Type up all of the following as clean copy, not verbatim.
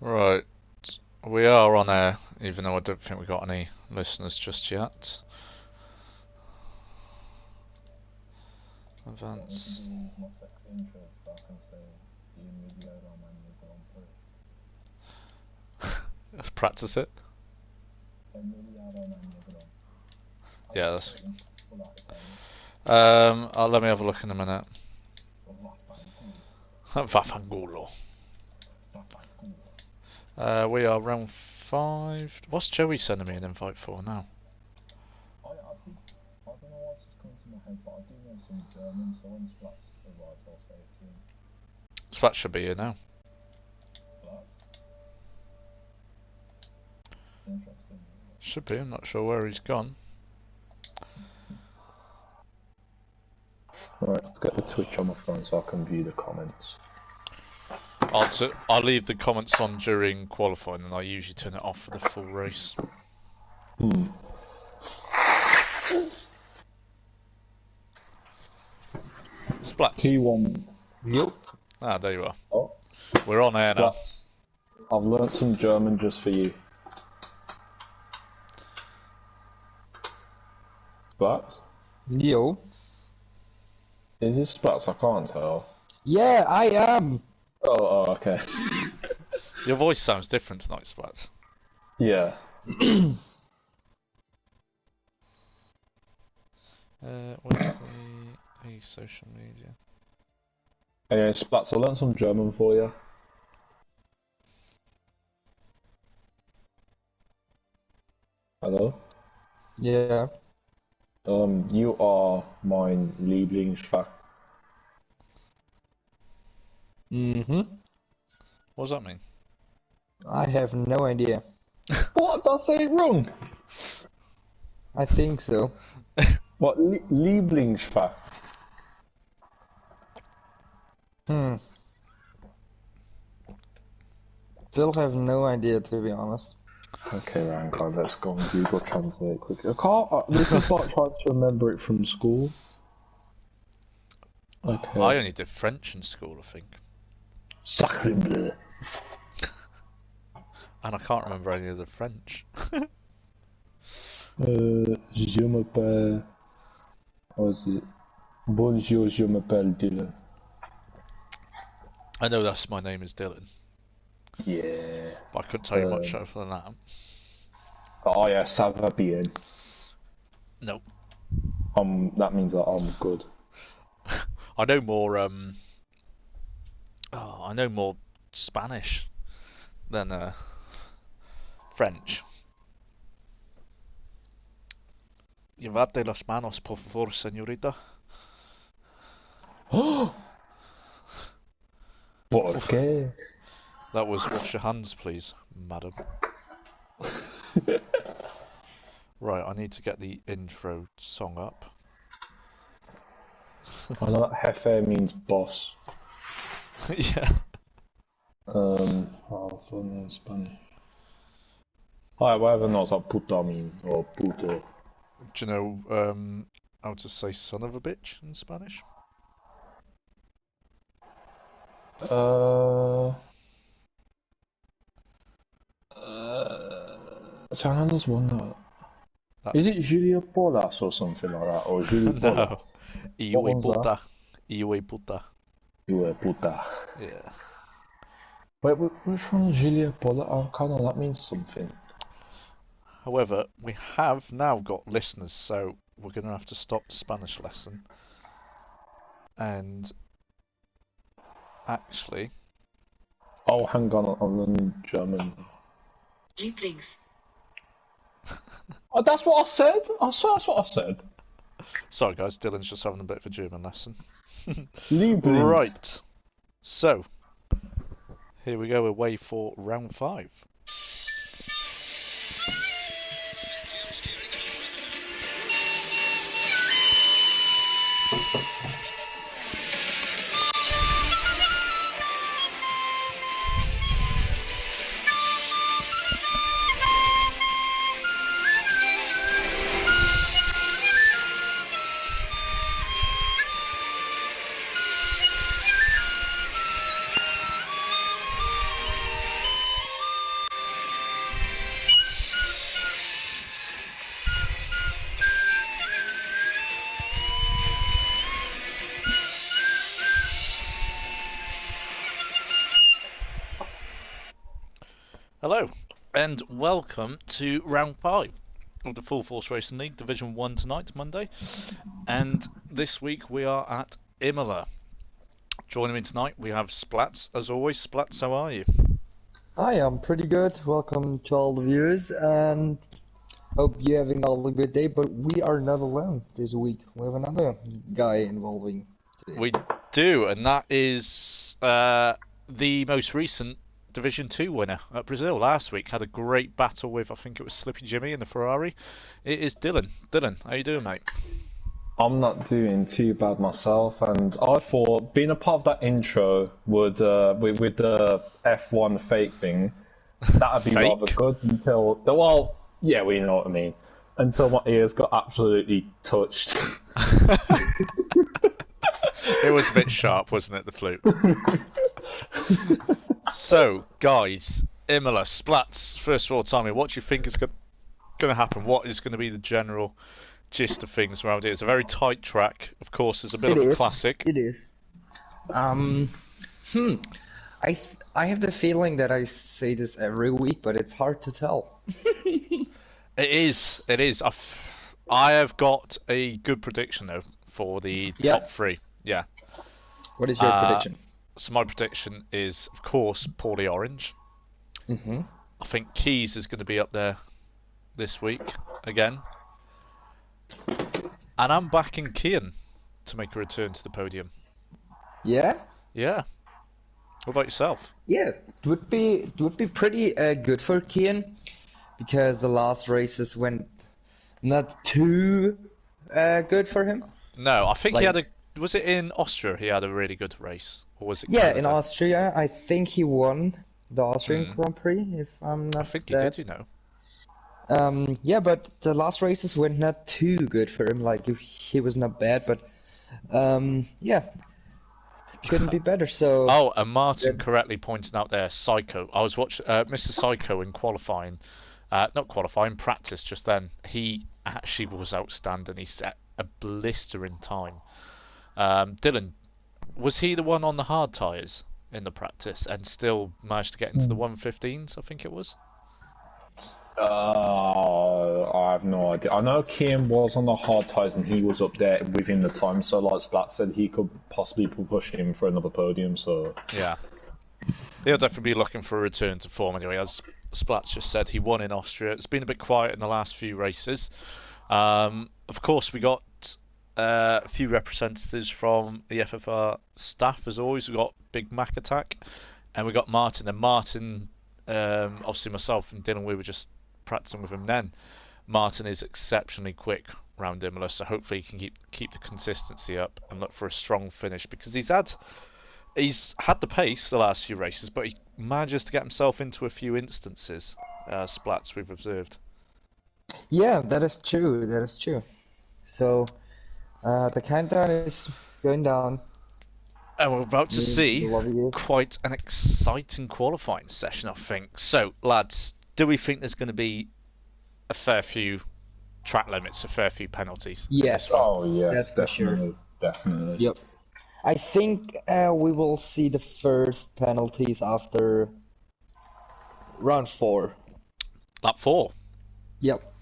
Right, we are on air, even though I don't think we got any listeners just yet. Advance. Let's practice it. Yeah, that's. Let me have a look in a minute. Vafangulo. We are round 5. What's Joey sending me an invite for now? I don't know what's just coming to my head, but I do know some German, so when Splats arrives, I'll say it to him. Splat should be here now. Interesting. Should be, I'm not sure where he's gone. Alright, let's get the Twitch on my phone so I can view the comments. I'll leave the comments on during qualifying, and I usually turn it off for the full race. Splats. P1. Yep. Ah, there you are. Oh. We're on air now. I've learned some German just for you. Splats? Yo. Is this Splats? I can't tell. Yeah, I am. Oh, okay. Your voice sounds different tonight, Splats. Yeah. Where's the social media? Anyway, Splats, I learned some German for you. Hello? Yeah. You are mein Lieblingsfach. What does that mean? I have no idea. What? Did I say it wrong? I think so. What? Lieblingsfach? Still have no idea, to be honest. Okay, Ranko, let's go on Google Translate quickly. I can't. This is like trying to remember it from school. Okay. I only did French in school, I think. Sacre bleu. And I can't remember any of the French. Je m'appelle. What is it? Bonjour, je m'appelle Dylan. I know that's my name is Dylan. Yeah. But I couldn't tell you much other than that. Oh yeah, ça va bien. Nope. That means that I'm good. I know more. I know more Spanish than French. Llevate las manos, por favor, señorita. ¿Por qué? That was wash your hands, please, madam. Right, I need to get the intro song up. I know that jefe means boss. Yeah. What's in Spanish? Whatever knows what puta mean, or puto. Do you know how to say son of a bitch in Spanish? So I just wonder. Is it Julia Polas or something like that, or Julia Polas? No. Iwe puta. Iwe puta. Iwe puta. Yeah. Wait, which one's Julia Polas? Oh, kind of, that means something. However, we have now got listeners, so we're going to have to stop the Spanish lesson. And actually... Oh, hang on, I'm learning German. Lieblings. Oh, that's what I said? I swear that's what I said. Sorry guys, Dylan's just having a bit of a German lesson. Lieblings. Right. So, here we go, away for round 5. Hello, and welcome to round 5 of the Full Force Racing League Division 1 tonight, Monday. And this week we are at Imola. Joining me tonight we have Splats, as always. Splats, how are you? Hi, I'm pretty good. Welcome to all the viewers, and hope you're having all a good day. But we are not alone this week. We have another guy involving today. We do, and that is the most recent Division 2 winner at Brazil last week. Had a great battle with, I think it was Slippy Jimmy in the Ferrari. It is Dylan. Dylan, how you doing, mate? I'm not doing too bad myself, and I thought being a part of that intro would, with the F1 fake thing, that'd be Fake? rather good until, well, yeah, we know what I mean, until my ears got absolutely touched. It was a bit sharp, wasn't it, the flute? So, guys, Imola, Splats, first of all, tell me, what do you think is going to happen? What is going to be the general gist of things around here? It's a very tight track. Of course, it's a bit of a classic. It is. I have the feeling that I say this every week, but it's hard to tell. It is. It is. I have got a good prediction, though, for the top three. Yeah. What is your prediction? So my prediction is, of course, Paulie Orange. Mm-hmm. I think Keys is going to be up there this week again. And I'm backing Kian to make a return to the podium. Yeah? Yeah. What about yourself? Yeah, it would be pretty good for Kian, because the last races went not too good for him. No, I think he Like- had a... Was it in Austria he had a really good race? Or was it Yeah, Canada? in Austria, I think he won the Austrian Grand Prix, if I'm not I think he that. did, you know. Yeah, but the last races went not too good for him. Like, he was not bad, but yeah, couldn't be better. So Oh, and Martin correctly pointed out there, Psycho. I was watching Mr. Psycho in qualifying, not qualifying, practice just then. He actually was outstanding. He set a blistering time. Dylan, was he the one on the hard tyres in the practice and still managed to get into the 115s, I think it was? I have no idea. I know Kian was on the hard tyres and he was up there within the time, so like Splat said, he could possibly push him for another podium, so... Yeah. He'll definitely be looking for a return to form anyway. As Splats just said, he won in Austria. It's been a bit quiet in the last few races. Of course, we got a few representatives from the FFR staff, as always. We got Big Mac Attack, and we got Martin. And Martin, obviously myself and Dylan, we were just practicing with him then. Martin is exceptionally quick round Imola, so hopefully he can keep the consistency up and look for a strong finish, because he's had the pace the last few races, but he manages to get himself into a few instances, Splats, we've observed. yeah, that is true. That is true. So the countdown is going down. And we're about to Means see the lobby is- quite an exciting qualifying session, I think. So, lads, do we think there's going to be a fair few track limits, a fair few penalties? Yes. Oh, yeah, That's for sure. definitely. Yep. I think we will see the first penalties after round 4. Lap 4. Yep.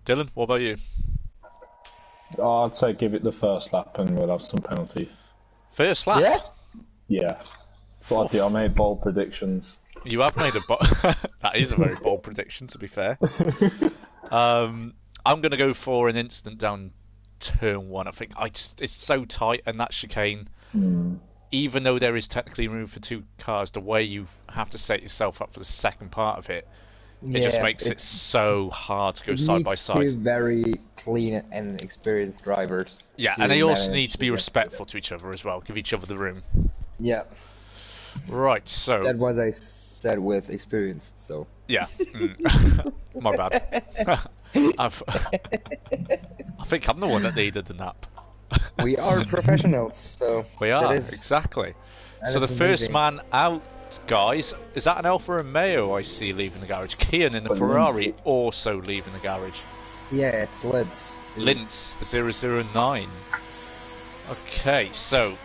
Dylan, what about you? I'd say give it the first lap and we'll have some penalty. First lap? Yeah? Yeah. That's what I do. I made bold predictions. You have made a that is a very bold prediction, to be fair. I'm going to go for an instant down turn 1. I think it's so tight, and that chicane, even though there is technically room for 2 cars, the way you have to set yourself up for the second part of it, it just makes it so hard to go side by needs side. two very clean and experienced drivers. Yeah, to and they also manage need to be get- respectful to each other as well. Give each other the room. Yeah, Right, so that was I said with experienced. So yeah, my bad. I think I'm the one that needed the nap. we are professionals. So We that are, is- exactly. that So the is first amazing. man out, guys, is that an Alfa Romeo I see leaving the garage? Kian in the Ferrari also leaving the garage. Yeah, it's Lids. Linz 009. Okay, so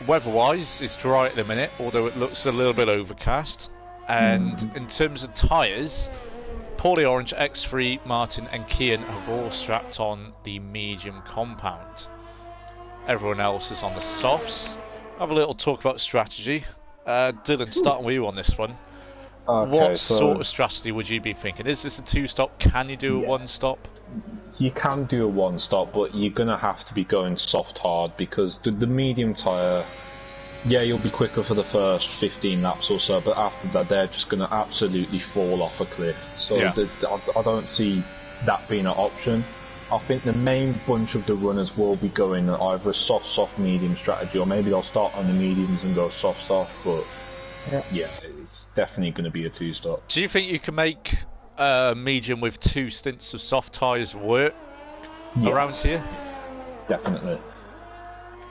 weather-wise, it's dry at the minute, although it looks a little bit overcast. And in terms of tyres, Paulie Orange, X3, Martin and Kian have all strapped on the medium compound. Everyone else is on the softs. Have a little talk about strategy. Dylan, starting with you on this one. Okay, What so sort of strategy would you be thinking? Is this a 2-stop? Can you do a 1-stop? you can do a 1-stop, but you're going to have to be going soft hard because the medium tyre, yeah, you'll be quicker for the first 15 laps or so, but after that they're just going to absolutely fall off a cliff. So Yeah. I don't see that being an option. I think the main bunch of the runners will be going either a soft, medium strategy, or maybe they'll start on the mediums and go soft, but yeah, it's definitely going to be a 2-stop. Do you think you can make medium with 2 stints of soft tyres work around here? Definitely.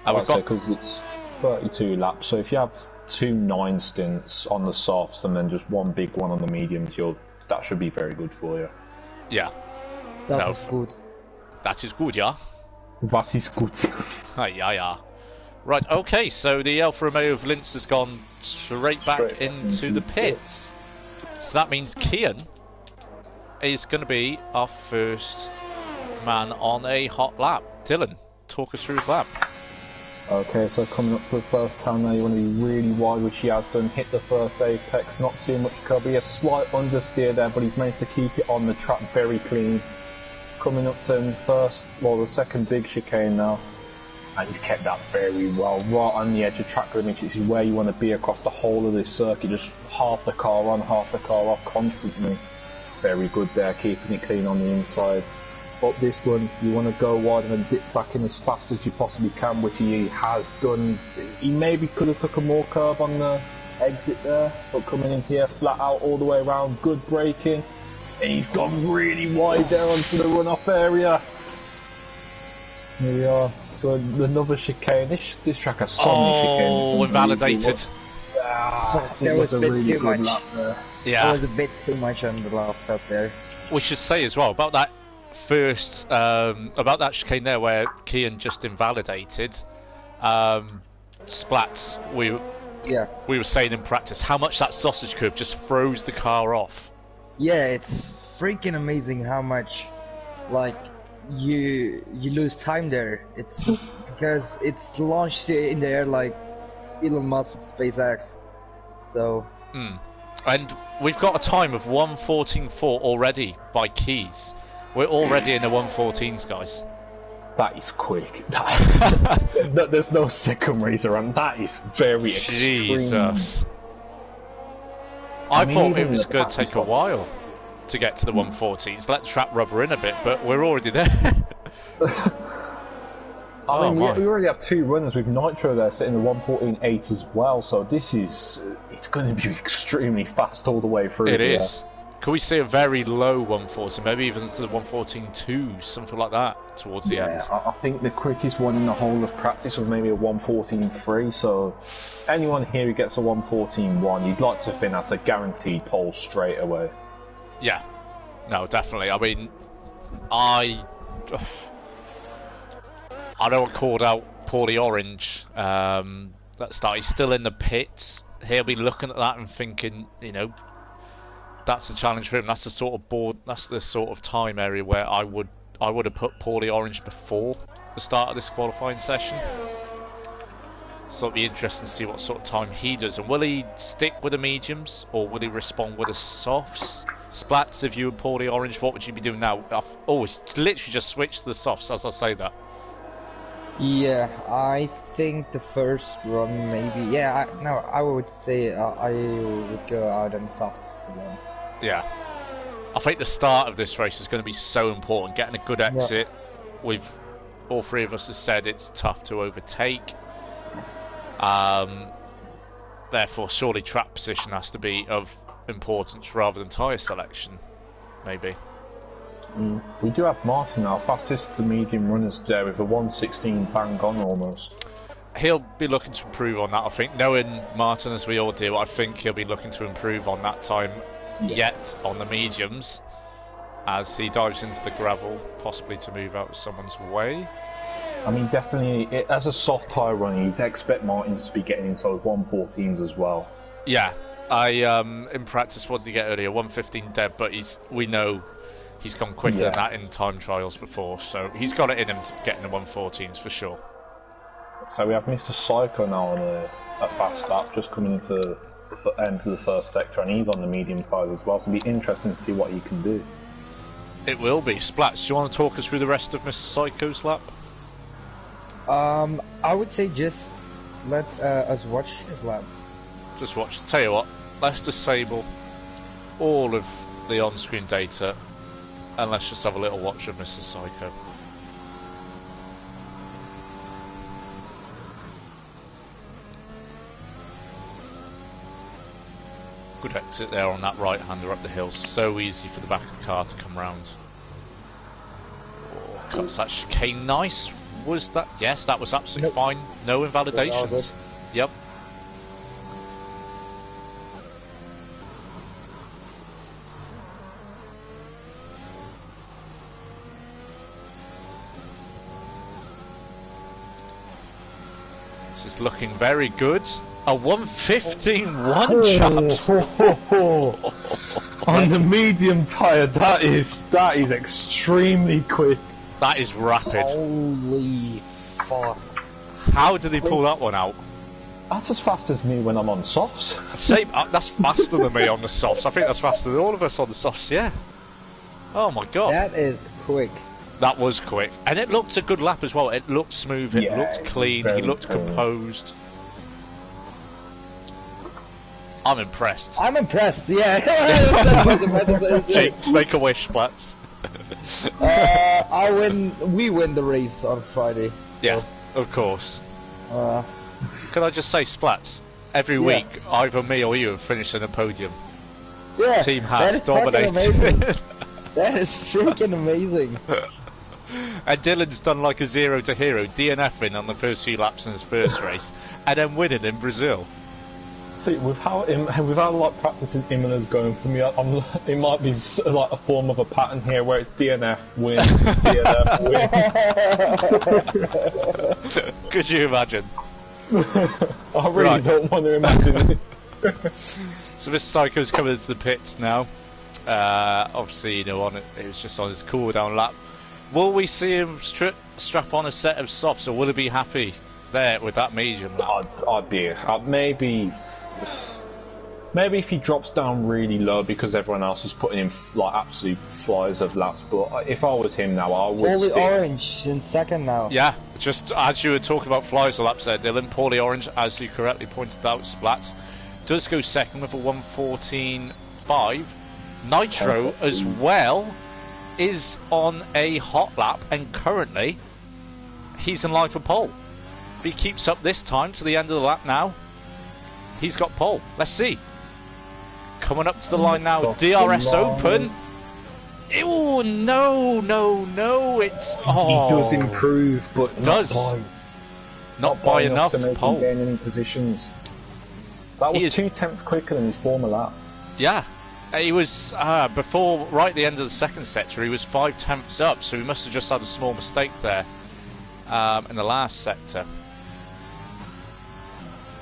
I would say because it's 32 laps, so if you have 2 9 stints on the softs and then just one big one on the mediums, that should be very good for you. Yeah. That's good. That is good, yeah? That is good. Yeah. Right, okay, so the Alfa Romeo of Linz has gone straight back into the pits. So that means Kian is going to be our first man on a hot lap. Dylan, talk us through his lap. Okay, so coming up to the first turn now, you want to be really wide, which he has done. Hit the first apex, not too much cover. A slight understeer there, but he's managed to keep it on the track very clean. Coming up to the second big chicane now, and he's kept that very well, right on the edge of track limits. It's where you want to be across the whole of this circuit, just half the car on, half the car off constantly. Very good there, keeping it clean on the inside. Up this one, you want to go wide and then dip back in as fast as you possibly can, which he has done. He maybe could have took a more curve on the exit there, but coming in here flat out all the way around, good braking. And he's gone really wide there onto the runoff area. Here we are, to another chicane. This track has so many chicanes. Oh, invalidated. That was a bit really too good much. lap there. Yeah. That was a bit too much on the last cut there. We should say as well about that about that chicane there where Kian just invalidated. Splats, we were saying in practice how much that sausage curve just throws the car off. Yeah, it's freaking amazing how much, like, you lose time there. It's because it's launched in the air like Elon Musk's SpaceX. So. And we've got a time of 1:14.4 already by Keys. We're already in the 1:14s, guys. That is quick. There's no second race around. That is very extreme. Jesus. I thought it was going to take a while to get to the 1:14s. Let the trap rubber in a bit, but we're already there. I mean, we already have 2 runners with Nitro there sitting in the 1:14.8 as well, so it's going to be extremely fast all the way through. It is. Could we see a very low 1:14, maybe even to the 1:14.2, something like that, towards the end? I think the quickest one in the whole of practice was maybe a 1:14.3, so anyone here who gets a 1:14.1, you'd like to think that's a guaranteed pole straight away. Yeah. No, definitely. I mean, I know I called out Paulie Orange that start. He's still in the pits. He'll be looking at that and thinking, that's a challenge for him. That's the sort of that's the sort of time area where I would have put Paulie Orange before the start of this qualifying session. So it'll be interesting to see what sort of time he does. And will he stick with the mediums or will he respond with the softs? Splats, if you were Paulie Orange, what would you be doing now? He's literally just switched to the softs as I say that. Yeah, I think the first run maybe. Yeah, I would say I would go out on softs, to be honest. Yeah. I think the start of this race is going to be so important. Getting a good exit. Yeah. All 3 of us have said it's tough to overtake. Therefore, surely track position has to be of importance rather than tyre selection. Maybe. We do have Martin, our fastest to medium runners there, with a 1:16 bang on almost. He'll be looking to improve on that, I think. Knowing Martin as we all do, I think he'll be looking to improve on that time yet on the mediums as he dives into the gravel, possibly to move out of someone's way. I mean, definitely, as a soft tyre runner, you'd expect Martins to be getting into those 1:14s as well. Yeah, I in practice, what did he get earlier? 1:15 dead, but we know he's gone quicker than that in time trials before, so he's got it in him to get in the 1:14s for sure. So we have Mr. Psycho now on a fast lap, just coming into the end of the first sector, and he's on the medium side as well, so it'll be interesting to see what he can do. It will be. Splats, do you want to talk us through the rest of Mr. Psycho's lap? I would say just let us watch his lap. Just watch. Tell you what, let's disable all of the on-screen data, and let's just have a little watch of Mr. Psycho. Good exit there on that right-hander up the hill. So easy for the back of the car to come round. Oh, cuts that chicane nice. Was that? Yes, that was absolutely fine. No invalidations. Yep. This is looking very good. A 1:15.1, chaps. On the medium tyre, that is extremely quick. That is rapid. Holy fuck. How did he pull that one out? That's as fast as me when I'm on softs. Same, that's faster than me on the softs. I think that's faster than all of us on the softs, yeah. Oh my god. That is quick. That was quick. And it looked a good lap as well. It looked smooth, it looked clean, he looked composed. I'm impressed. I'm impressed, yeah. Jake, make a wish, Splats. We win the race on Friday. So. Yeah, of course. Can I just say, Splats, every Yeah. week, either me or you have finished in a podium. Yeah, Team that has is fucking dominated. amazing. That is freaking amazing. And Dylan's done like a 0 to hero, DNFing on the first few laps in his first race, and then winning in Brazil. See, with how like practicing Imola's going for me, it might be like a form of a pattern here where it's DNF win, DNF win. Could you imagine? I really don't want to imagine it. So this Psycho's coming into the pits now. Obviously, you know, it was just on his cool down lap. Will we see him strap on a set of softs, or will he be happy there with that medium lap? I'd be maybe if he drops down really low because everyone else is putting in like absolute flyers of laps. But if I was him now, I would. Paulie Orange in second now. Yeah, just as you were talking about flyers of laps there, Dylan. Paulie Orange, as you correctly pointed out, Splats does go second with a 1:14.5. Nitro as well is on a hot lap, and currently he's in line for pole. If he keeps up this time to the end of the lap now, he's got pole. Let's see. Coming up to the line now, DRS open. Oh no! It's He does improve, but not by enough to make pole. him gain any positions. That was 2 tenths quicker than his former lap. Yeah. He was, before, right at the end of the second sector, he was 5 tenths up, so he must have just had a small mistake there in the last sector.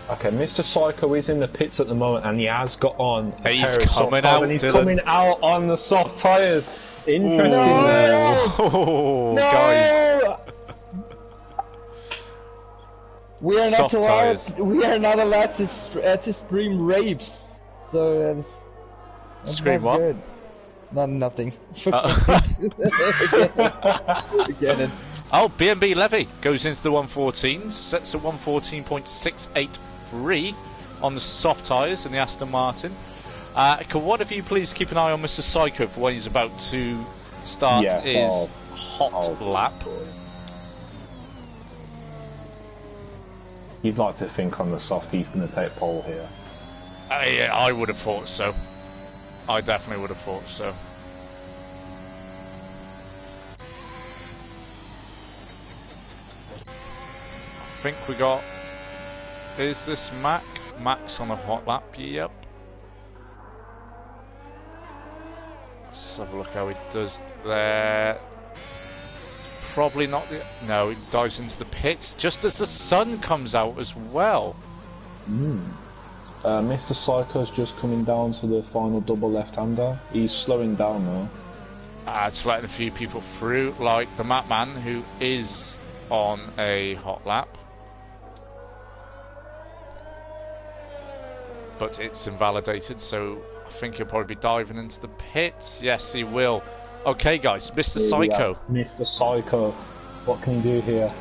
Okay, Mr. Psycho is in the pits at the moment, and he has got on a He's pair of soft coming tyres, out, and he's Dylan. coming out on the soft tyres. Interesting there. Oh, No! guys. We are not Soft allowed. tyres. We are not allowed to stream rapes. So that's Scream not what? good. Not nothing. Forget it. Oh, B&B Levy goes into the 114s, sets a 114.683 on the soft tyres in the Aston Martin. Can one of you please keep an eye on Mr. Psycho for when he's about to start his hot lap? You'd like to think on the soft he's going to take pole here. Yeah, I would have thought so. I definitely would have thought so. I think we got... Is this Mac? Mac's on a hot lap, yep. Let's have a look how he does there. Probably not the... No, he dives into the pits just as the sun comes out as well. Mr. Psycho's just coming down to the final double left-hander. He's slowing down now. Just letting a few people through, like the map man, who is on a hot lap. But it's invalidated, so I think he'll probably be diving into the pits. Yes, he will. Okay, guys, Mr. Psycho. Mr. Psycho, what can he do here?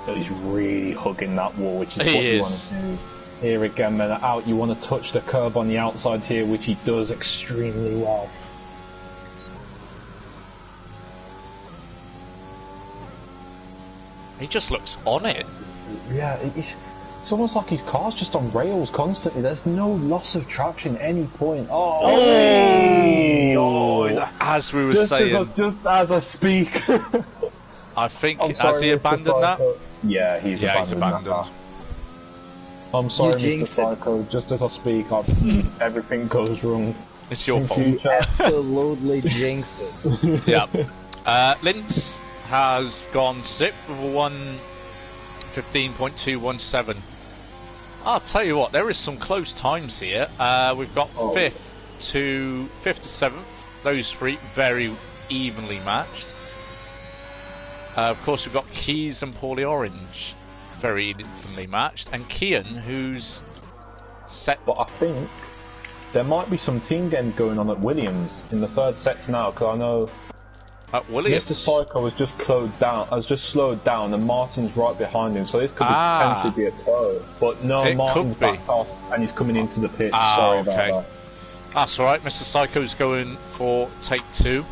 He's really hugging that wall, which is what you want to do. Here again, man, out. You want to touch the curb on the outside here, which he does extremely well. He just looks on it. Yeah, it's almost like his car's just on rails constantly. There's no loss of traction at any point. As we were saying. Just as I speak. I think, sorry, has he Mr. abandoned Psycho. that? Yeah, he's abandoned that. I'm sorry, Mr. Psycho. Just as I speak, everything goes wrong. It's your fault. Absolutely jinxed it. Yeah. Linz has gone sixth with a 1:15.217. I'll tell you what, there is some close times here. We've got fifth to seventh. Those three very evenly matched. Of course, we've got Keys and Paulie Orange, very evenly matched, and Kian, who's set. But I think there might be some team game going on at Williams in the third sets now, because I know Mr. Psycho has just slowed down, and Martin's right behind him, so this could potentially be a tow. But no, Martin's backed off, and he's coming into the pits. Sorry about that. That's alright, Mr. Psycho's going for take 2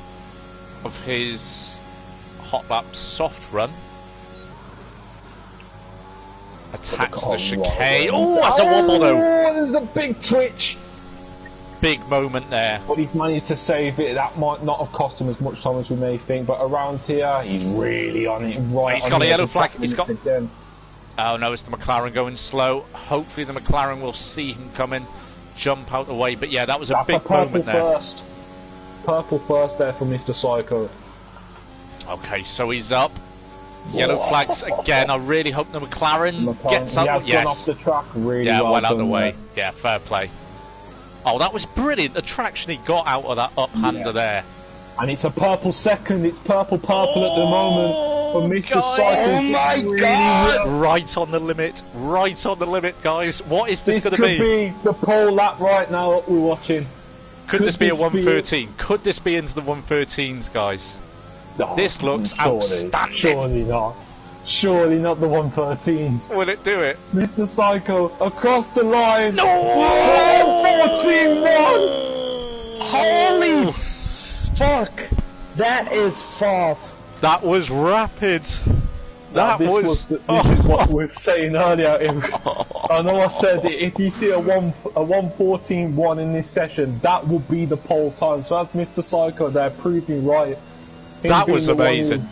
of his hot lap soft run. Attacks the chicane. Oh, that's a wobble though. Oh, there's a big twitch. Big moment there. But he's managed to save it. That might not have cost him as much time as we may think, but around here, he's really on it. He's got a yellow flag. He's got. Again. Oh no, it's the McLaren going slow. Hopefully the McLaren will see him coming, jump out the way. But yeah, that was a big moment there. First. Purple first there for Mr. Psycho. Okay, so he's up. Yellow flags again. I really hope the McLaren gets up. He has gone off the track really well. Went out the way. Yeah, fair play. Oh, that was brilliant. The traction he got out of that up-hander there. And it's a purple second. It's purple at the moment for Mr. Psycho. Oh my god! Right on the limit. Right on the limit, guys. What is this going to be? This could be the pole lap right now that we're watching. Could this be a 113? Could this be into the 113s, guys? Oh, this looks outstanding. Surely not. Surely not the 113s. Will it do it? Mr. Psycho across the line. No! 14-1! Holy fuck! That is fast. That was rapid. This is what we were saying earlier. I know I said if you see a 1:14.1 in this session, that will be the pole time. So that's Mr. Psycho there proving right. That was amazing.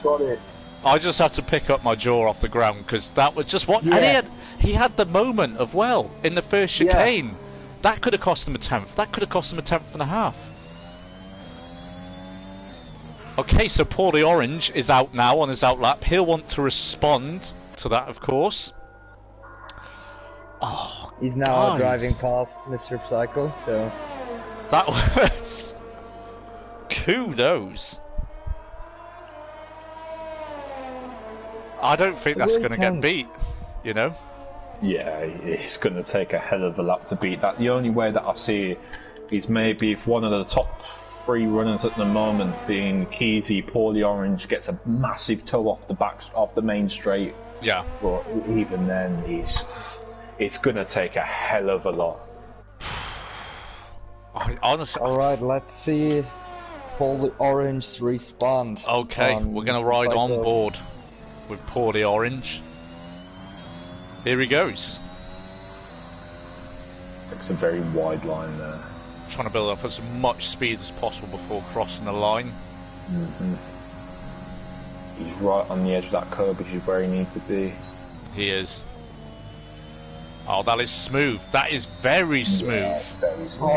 I just had to pick up my jaw off the ground because that was just what. Yeah. And he had the moment of in the first chicane. Yeah. That could have cost him a 10th. That could have cost him a 10th and a half. Okay, so Paulie Orange is out now on his outlap. He'll want to respond to that, of course. Oh, he's now driving past Mr. Psycho, so that was kudos. I don't think that's going to get beat, you know? Yeah, it's going to take a hell of a lap to beat that. The only way that I see it is maybe if one of the top 3 runners at the moment, being Keezy, Paulie Orange, gets a massive toe off the main straight. Yeah. But even then, it's going to take a hell of a lot. Honestly. Alright, let's see Paulie Orange respond. Okay, we're going to ride on board with Paulie Orange. Here he goes. It's a very wide line there. Trying to build up as much speed as possible before crossing the line. He's right on the edge of that curb, which is where he needs to be. He is. Oh, that is smooth. That is very smooth. Yeah, very smooth.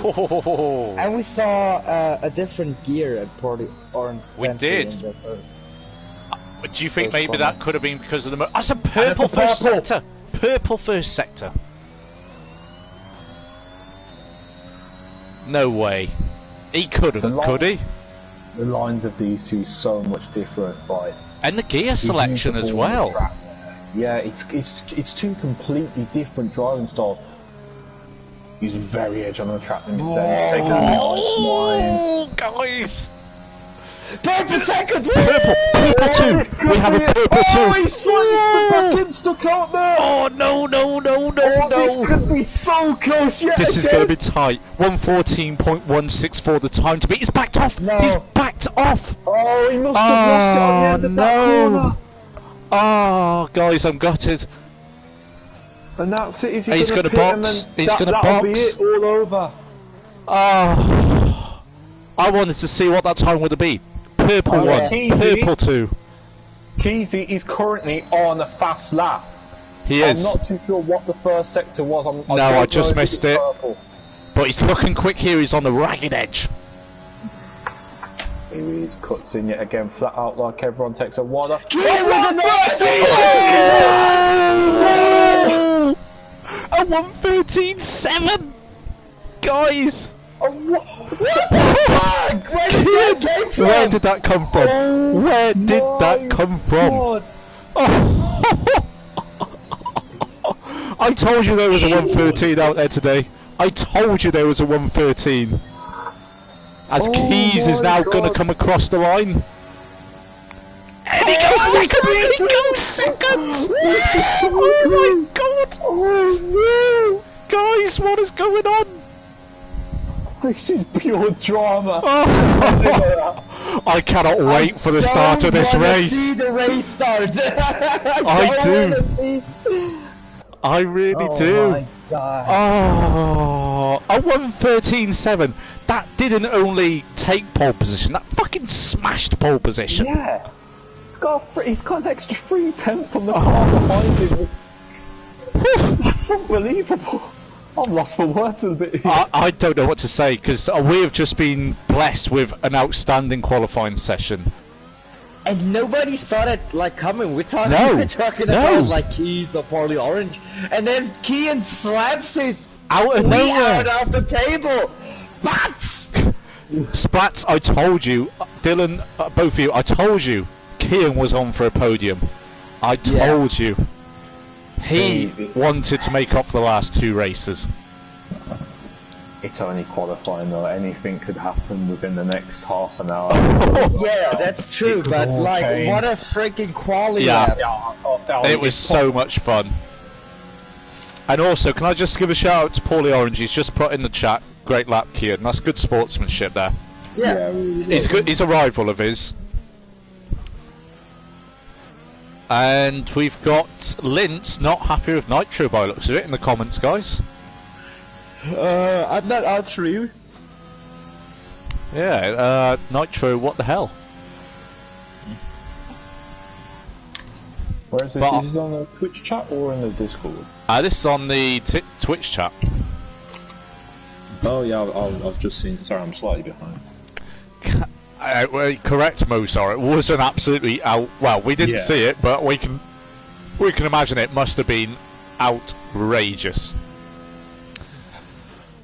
Oh. And we saw a different gear at Paulie Orange. We did. Do you think maybe that could have been because of the... That's a purple first sector. Purple first sector. No way. He couldn't, could he? The lines of these two so much different, right? And the gear selection as well. Yeah, it's two completely different driving styles. He's very edge on the track in this stage. Taking a nice line. Guys! Purple second! Purple 2! We have a purple 2! Oh, he's slightly back in, stuck out there! Oh no! This could be so close yet This is going to be tight. 1:14.16 for the time to beat. He's backed off! No. He's backed off! Oh, he must have lost it on the end of that corner. Oh, guys, I'm gutted. And that's it. He's going to box. He's going to box. That'll be it, all over. Oh, I wanted to see what that time would have been. Purple 1, Easy. purple 2. Keezy is currently on a fast lap. He is. I'm not too sure what the first sector was. I just missed it. Purple. But he's looking quick here. He's on the ragged edge. Here he is, cuts in yet again, flat out like everyone takes a water. A 1:13.7, guys. What the fuck? Where did that come from? Where did that come from? Oh. I told you there was a 1:13 out there today. I told you there was a 1:13. As Keys is now going to come across the line. And he goes second! He goes second! Oh my god! Oh no! Guys, what is going on? This is pure drama. Oh. I cannot wait for the start of this race. See the race start. I do. I really do. Oh my god. Oh, a 1:13.7. That didn't only take pole position, that fucking smashed pole position. Yeah. He's got an extra 3 tenths on the car behind him. That's unbelievable. I'm lost for words a bit here. I don't know what to say, because we have just been blessed with an outstanding qualifying session. And nobody saw that like coming. We're talking No. about like Keys or Poorly Orange, and then Kean slaps his Out of way nowhere. out of the table. Bats! Splats, I told you, Dylan, both of you, I told you, Kean was on for a podium. I told you. He wanted to make up for the last 2 races. It's only qualifying though, anything could happen within the next half an hour. Yeah, that's true, but like, what a freaking quality lap. It was so much fun. And also, can I just give a shout out to Paulie Orange? He's just put in the chat, great lap, Kean. That's good sportsmanship there. Yeah. He's good. He's a rival of his. And we've got Lintz not happy with Nitro by the looks of it in the comments, guys. I'm not out for you. Yeah, Nitro, what the hell? Where is this? Is this on the Twitch chat or in the Discord? This is on the Twitch chat. Oh yeah, I've just seen. Sorry, I'm slightly behind. Well, correct, Mozart. It wasn't absolutely out. Well, we didn't see it, but we can imagine it must have been outrageous.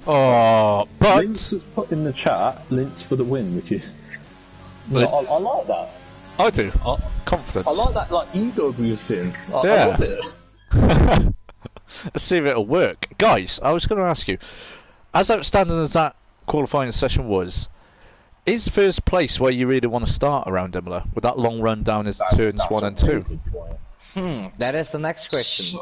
Oh, but Lintz has put in the chat Lintz for the win, which is. I like that. I do. Confidence. I like that, like ego boosting. I Yeah. love it. Let's see if it'll work, guys. I was going to ask you, as outstanding as that qualifying session was, is first place where you really want to start around Imola with that long run down as turns 1 and 2? That is the next question.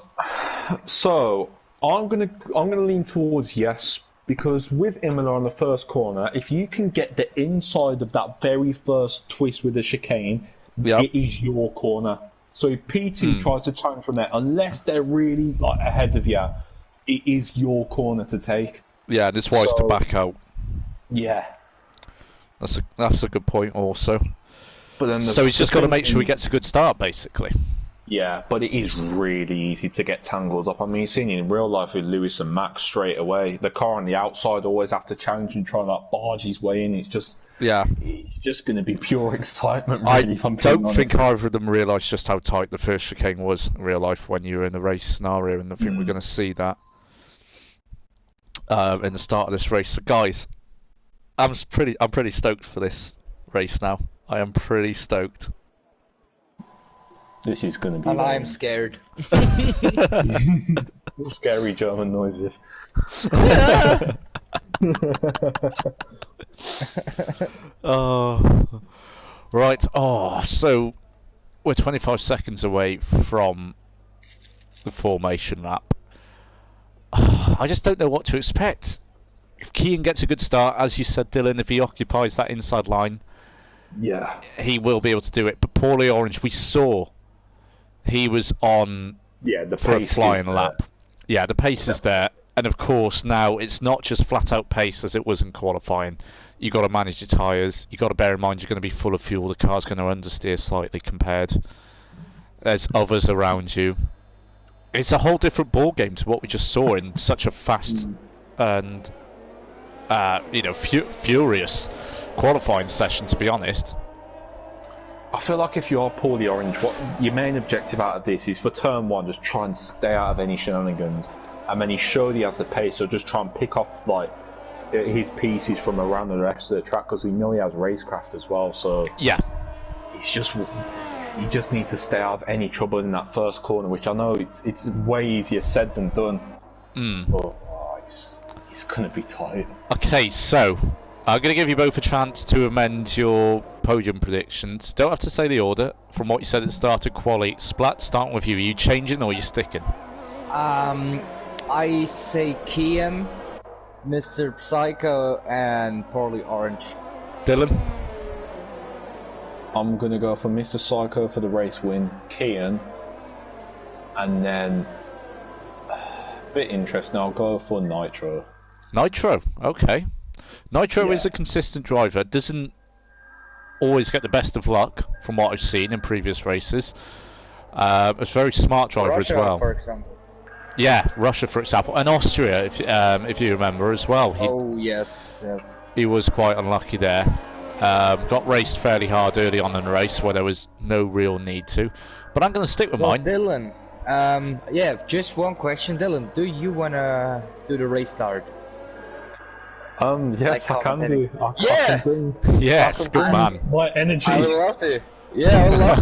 So I'm gonna lean towards yes, because with Imola on the first corner, if you can get the inside of that very first twist with the chicane, it is your corner. So if P2 tries to challenge from there, unless they're really like ahead of you, it is your corner to take. Yeah, this wise to back out. Yeah. That's a good point also. But then so he's just got to make sure he gets a good start, basically. Yeah, but it is really easy to get tangled up. I mean, you've seen it in real life with Lewis and Max straight away. The car on the outside always have to challenge and try and like barge his way in. It's just it's just going to be pure excitement. Really, I don't think either of them realised just how tight the first chicane was in real life when you were in the race scenario, and I think we're going to see that in the start of this race. So guys, I'm pretty stoked for this race now. I am pretty stoked. This is going to be. And I'm scared. Scary German noises. Oh, right. Oh, so we're 25 seconds away from the formation lap. I just don't know what to expect. If Kean gets a good start, as you said, Dylan, if he occupies that inside line, Yeah. he will be able to do it. But Paulie Orange, we saw he was on Yeah, the for a pace flying is there. lap. Yeah, the pace is there. And of course, now it's not just flat out pace as it was in qualifying. You've got to manage your tyres. You've got to bear in mind you're going to be full of fuel. The car's going to understeer slightly compared. There's others around you. It's a whole different ball game to what we just saw in such a fast and furious qualifying session, to be honest. I feel like if you are Paulie Orange, what your main objective out of this is for turn one, just try and stay out of any shenanigans. And then he showed he has the pace, so just try and pick off like his pieces from around the rest of the track, because we know he has racecraft as well. So Yeah. you just need to stay out of any trouble in that first corner, which I know it's way easier said than done. But it's gonna be tight. Okay, so I'm going to give you both a chance to amend your podium predictions. Don't have to say the order. From what you said at the start of quali, Splat, starting with you. Are you changing or are you sticking? I say Kian, Mr. Psycho, and Paulie Orange. Dylan? I'm gonna go for Mr. Psycho for the race win, Kian, and then bit interesting. I'll go for Nitro. Nitro, okay. Nitro Yeah. is a consistent driver. Doesn't always get the best of luck, from what I've seen in previous races. A very smart driver Russia, as well. for example. Yeah, Russia, for example, and Austria, if you remember as well. Oh yes. He was quite unlucky there. Got raced fairly hard early on in the race where there was no real need to. But I'm going to stick with So mine. Dylan, yeah, just one question, Dylan. Do you wanna do the race start? Yes, Like I can do. I Yeah! can bring Yes, good man. my energy. I would love to. Yeah, I would love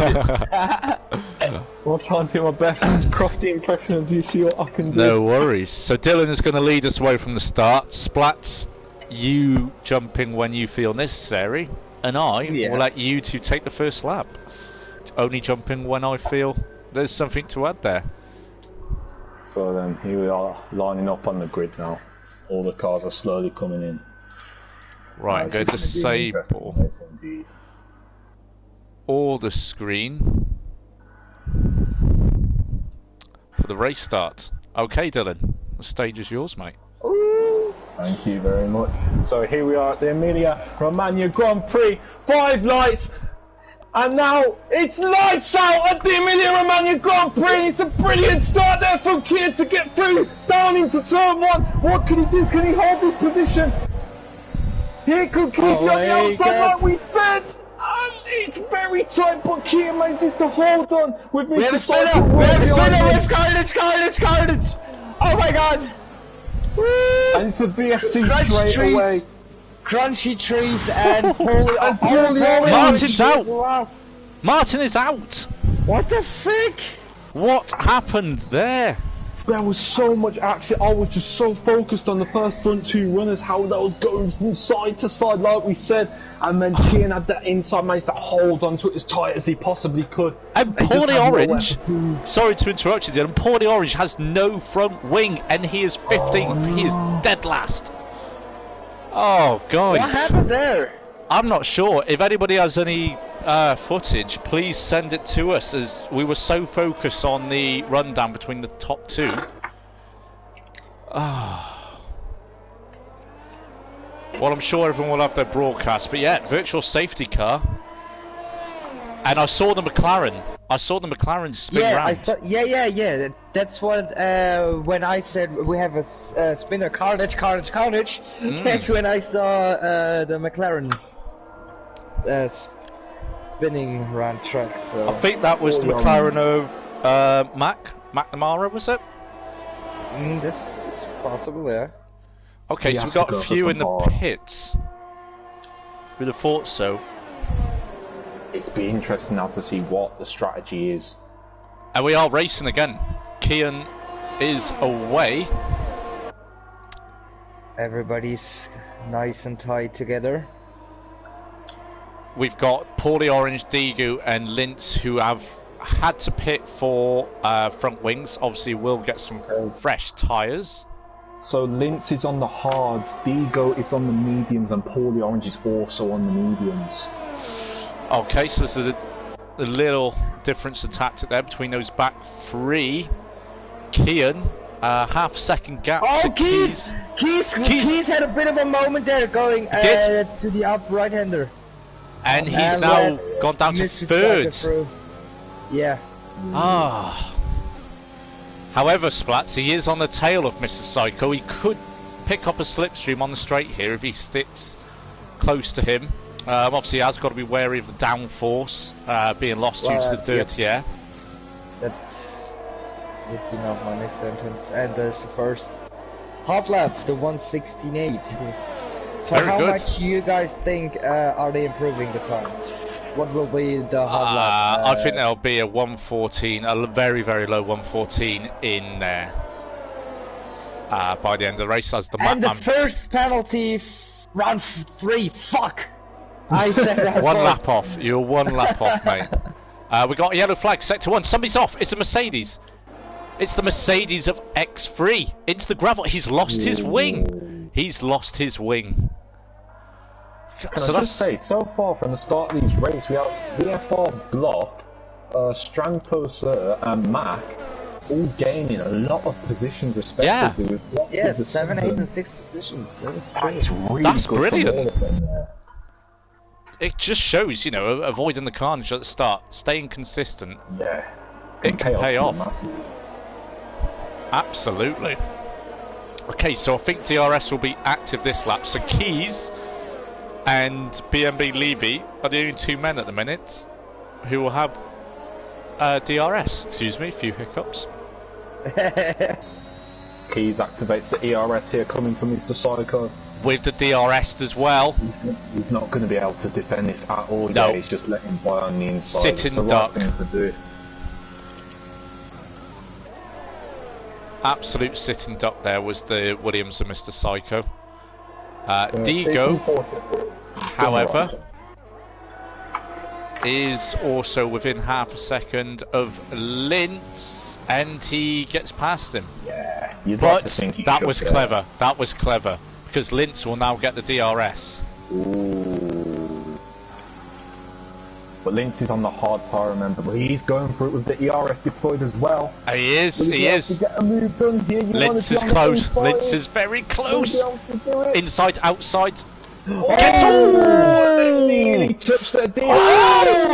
to. I'll try and do my best. Crafty impression of you, see what I can do. No worries. So Dylan is going to lead us away from the start. Splats, you jumping when you feel necessary, and I Yeah. will let you two take the first lap. Only jumping when I feel there's something to add there. So then, here we are, lining up on the grid now. All the cars are slowly coming in. Right, I'm going to This is gonna be an interesting disable race indeed. all the screen for the race start. Okay, Dylan, the stage is yours, mate. Thank you very much. So here we are at the Emilia Romagna Grand Prix. 5 lights. And now it's lights out at the Emilia Romagna Grand Prix. It's a brilliant start there from Kian to get through down into turn 1. What can he do? Can he hold his position? Here could keep you on the outside like we said. And it's very tight, but Kian manages to hold on with Mr. We have a spinner! Cycle We have a right spinner! behind We him. have carnage! Oh my god! And it's a VSC Crunch straight trees. away. Crunchy trees and Paulie Martin's out. Last. Martin is out! What the frick? What happened there? There was so much action. I was just so focused on the first front 2 runners, how that was going from side to side, like we said. And then Kian had that inside, managed to hold on to it as tight as he possibly could. And He just Paulie had nowhere Orange, to move. sorry to interrupt you, Dylan, Paulie Orange has no front wing and he is 15th. He is dead last. Oh, guys. What happened there? I'm not sure. If anybody has any footage, please send it to us, as we were so focused on the rundown between the top 2. Well, I'm sure everyone will have their broadcast, but yeah, virtual safety car. And I saw the McLaren. I saw the McLaren spin Yeah, round. I saw. Yeah. That's what. When I said we have a spinner, carnage. That's when I saw the McLaren spinning around trucks. So. I think that was the McLaren of McNamara, was it? This is possible, yeah. Okay, He so has we've to got go a for few some in the bars. pits. We'd have thought so. It's be interesting now to see what the strategy is. And we are racing again. Kian is away. Everybody's nice and tight together. We've got Paulie Orange, Digu and Lintz who have had to pit for front wings. Obviously we'll get some fresh tyres. So Lintz is on the hards, Digo is on the mediums, and Paulie Orange is also on the mediums. Okay, so there's a little difference in tactic there between those back three. Kian, half a second gap. Oh, Keys had a bit of a moment there going to the up right-hander. And he's now gone down to third. Yeah. Ah. However, Splats, he is on the tail of Mr. Psycho. He could pick up a slipstream on the straight here if he sticks close to him. Obviously, he has got to be wary of the downforce being lost due to the dirty air. That's my next sentence. And there's the first hot lap, the 1:16.8. So Very how good. much do you guys think are they improving the times? What will be the hot lap? I think there'll be a 1:14, a very, very low 1:14 in there by the end of the race. As the and the first penalty, round 3. Fuck! I said round one 4. lap off. You're one lap off, mate. We got a yellow flag, sector 1. Somebody's off. It's a Mercedes. It's the Mercedes of X3 into the gravel. He's lost his wing. He's lost his wing. Can I just say, so far from the start of these races, we have VFR Block, Strantos and Mac all gaining a lot of positions respectively. Yeah. Yes, 7, 8 and 6 positions. That's really That's good brilliant. from all of them there. It just shows, you know, avoiding the carnage at the start, staying consistent. Yeah. It can pay off. massively. Absolutely. Okay, so I think DRS will be active this lap. So Keys and BMB Levy are the only two men at the minute who will have DRS. Excuse me, a few hiccups. Keys activates the ERS here coming from Mr. Psycho. With the DRS as well. He's not going to be able to defend this at all. No. Yeah, he's just letting by on the inside. Sit It's and the right duck. thing to do. Absolute sit and duck there was the Williams and Mr. Psycho. Digo, however, is also within half a second of Lintz, and he gets past him. Yeah, you'd like But to think he that should was go. clever. That was clever because Lintz will now get the DRS. Ooh. But Lintz is on the hard tire, remember, but he's going for it with the ERS deployed as well. He is. Will He be able is. to get a move done here. You want Lintz to be is on the close. inside. Lintz is very close. Will be able to do it. Inside, outside. Oh, Gets they nearly touched their DRS.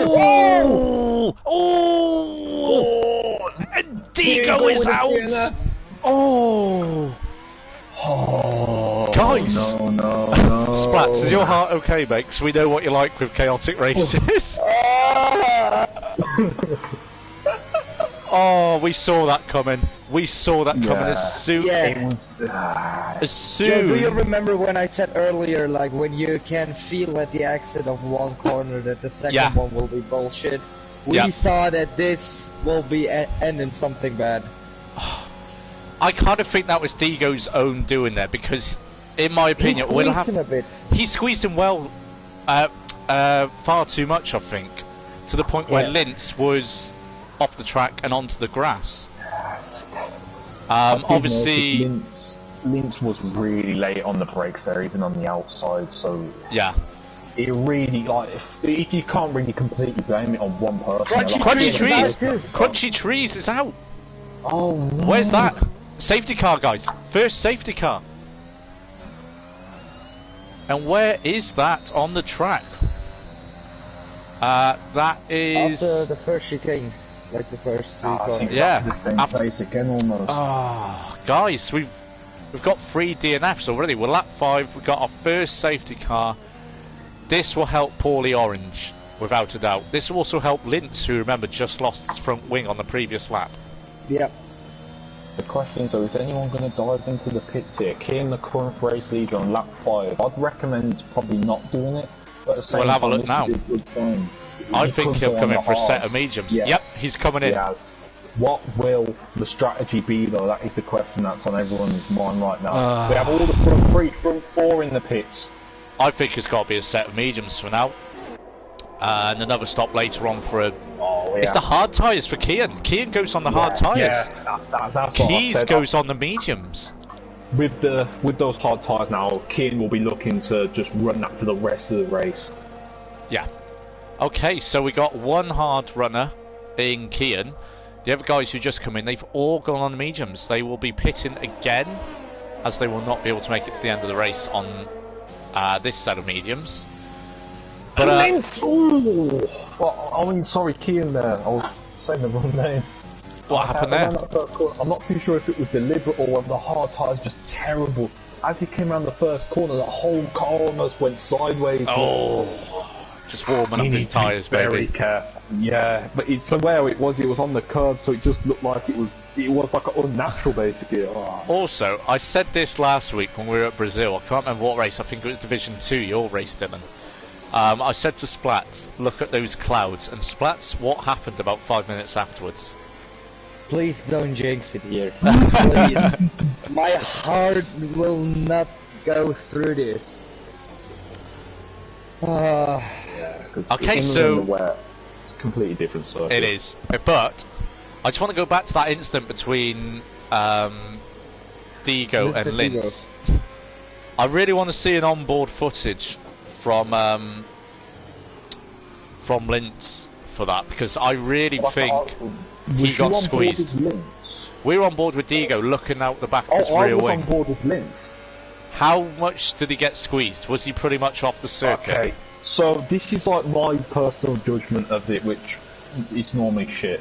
Oh! Oh! And Digo is out. Oh! Oh, Guys! no. Splats, is your heart okay, mate? 'Cause we know what you like with chaotic races. Oh, we saw that coming. We saw that coming as soon It was, as Joe, do you soon. remember when I said earlier, like, when you can feel at the exit of one corner that the second Yeah. one will be bullshit? We Yeah. saw that this will be ending something bad. I kind of think that was Digo's own doing there because, in my opinion, He's we'll squeezing a bit. he squeezed him well, far too much, I think, to the point where Yeah. Lintz was off the track and onto the grass. I did Obviously, notice Lintz was really late on the brakes there, even on the outside, so yeah. it really, like, if you can't really completely blame it on one person. Crunchy like, Crunchy Trees is Trees, out too. Crunchy Trees is out. Oh no. Where's that? Safety car, guys. First safety car. And where is that on the track? That is. After the first chicane, like the first three It's corners. exactly Yeah. the same After- place again almost. Oh, guys, we've got 3 DNFs already. We're lap 5. We've got our first safety car. This will help Paulie Orange, without a doubt. This will also help Lintz, who, remember, just lost his front wing on the previous lap. Yep. The question is though, is anyone going to dive into the pits here? Kane, the current race leader on lap 5. I'd recommend probably not doing it, but at the same We'll have a time, look this now. would be a good time. I He think could he'll go come on in the for a set hards. of mediums. Yes. Yep, he's coming in. He has. What will the strategy be, though? That is the question that's on everyone's mind right now. We have all the front three, front four in the pits. I think it's got to be a set of mediums for now. And another stop later on for a... Oh, yeah. It's the hard tyres for Kian. Kian goes on the hard tyres. Yeah, that's what I Keys said. goes on the mediums. With those hard tyres now, Kian will be looking to just run that to the rest of the race. Yeah. Okay, so we got one hard runner in Kian. The other guys who just come in, they've all gone on the mediums. They will be pitting again, as they will not be able to make it to the end of the race on this set of mediums. But I mean, sorry, Kian there. I was saying the wrong name. What happened there? That first corner, I'm not too sure if it was deliberate or whether the hard tyres just terrible. As he came around the first corner, the whole car almost went sideways. Oh, just warming up his tyres, baby. Very careful. Yeah, but it's where it was on the curb, so it just looked like it was like unnatural, basically. Oh. Also, I said this last week when we were at Brazil. I can't remember what race. I think it was Division 2, your race, Dylan. I said to Splats, look at those clouds. And Splats, what happened about 5 minutes afterwards? Please don't jinx it here. Please. My heart will not go through this. Okay, so... It's a completely different circuit. It is. But, I just want to go back to that incident between Digo and Linz. I really want to see an onboard footage from Linz for that, because I really think he got squeezed. We were on board with Digo, looking out the back of his rear wing. I was on board with Linz. How much did he get squeezed? Was he pretty much off the circuit? Okay, so this is like my personal judgment of it, which is normally shit.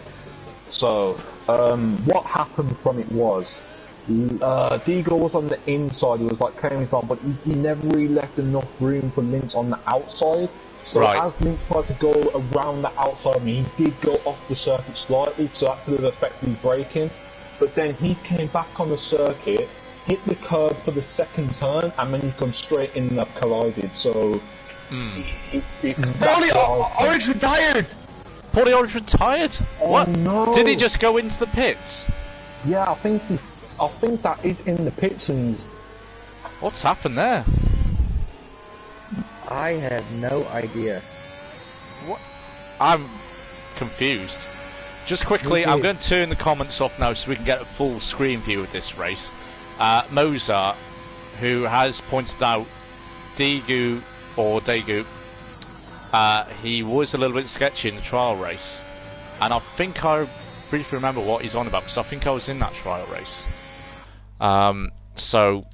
So, what happened from it was, Digo was on the inside, he was like claiming his line, but he never really left enough room for Linz on the outside. So as Linz tried to go around the outside, he did go off the circuit slightly, so that could have affected his braking. But then he came back on the circuit, hit the curb for the second turn, and then he come straight in and collided. So, Orange retired! Paulie Orange retired? Oh, what? No. Did he just go into the pits? Yeah, I think that is in the pits, and what's happened there? I have no idea. What? I'm confused. Just quickly, I'm going to turn the comments off now so we can get a full screen view of this race. Mozart, who has pointed out Daegu, he was a little bit sketchy in the trial race. And I think I briefly remember what he's on about, because I think I was in that trial race. So,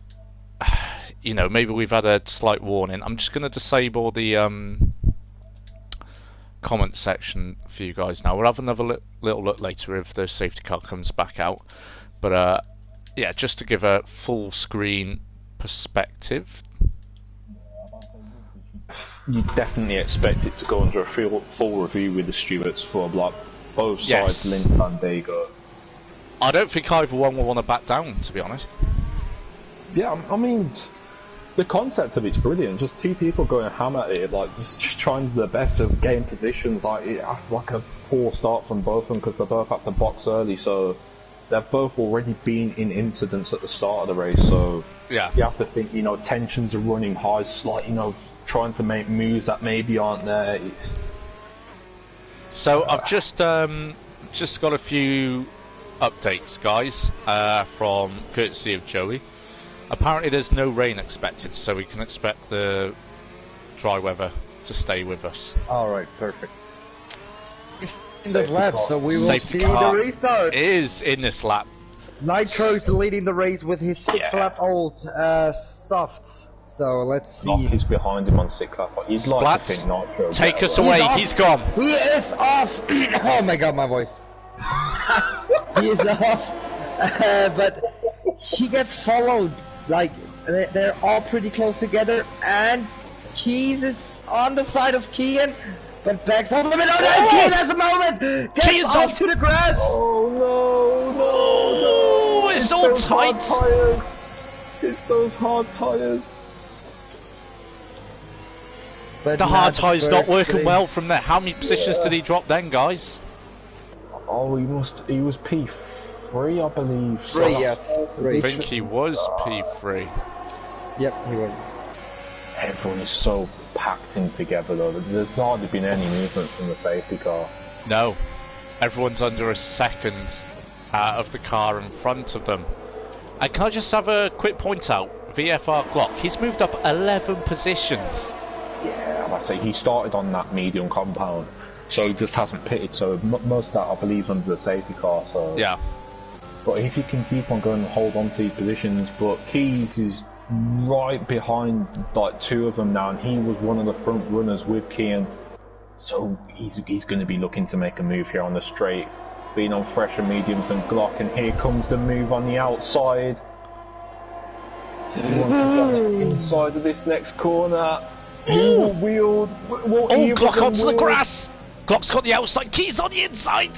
you know, maybe we've had a slight warning. I'm just going to disable the comment section for you guys now. We'll have another little look later if the safety car comes back out. But yeah, just to give a full screen perspective. You definitely expect it to go under a full review with the stewards for like both sides, Linz and Daegu. I don't think either one will want to back down, to be honest. Yeah, I mean, the concept of it's brilliant. Just two people going ham at it, like just trying their best to gain positions. Like after like a poor start from both of them, because they both had to box early, so they've both already been in incidents at the start of the race. So yeah, you have to think, you know, tensions are running high, like, you know, trying to make moves that maybe aren't there. So I've just got a few updates, guys, from courtesy of Joey. Apparently there's no rain expected, so we can expect the dry weather to stay with us. Alright, perfect. In this lap, so we will Safety see car the restart. Is in this lap. Nitro's leading the race with his 6-lap-old soft. So let's see. Lock is behind him on 6 lap. You'd like to think Nitro. Take us away. He's gone. He is off. Oh my god, my voice. He is off, but he gets followed. Like they're all pretty close together, and Keys is on the side of Kian, but backs off a little bit. Oh no! Kian has a moment. Gets off to the grass. Oh no! It's all tight. It's those hard tires. but The hard not tire's not first working three. well from there. How many positions did he drop then, guys? Oh, he was P3, I believe. Three, yes, I three. think he was P3. Yep, he was. Everyone is so packed in together though. There's hardly been any movement from the safety car. No, everyone's under a second of the car in front of them. And can I just have a quick point out? VFR Glock, he's moved up 11 positions. Yeah, I say he started on that medium compound, so he just hasn't pitted. So most of that, I believe, under the safety car. So Yeah. But if he can keep on going and hold on to these positions, but Keys is right behind like two of them now, and he was one of the front runners with Kian. So he's going to be looking to make a move here on the straight, being on fresher mediums and Glock, and here comes the move on the outside. He wants to get inside of this next corner. He will wield. Oh, Glock onto the grass! Glock's got the outside, Keys on the inside!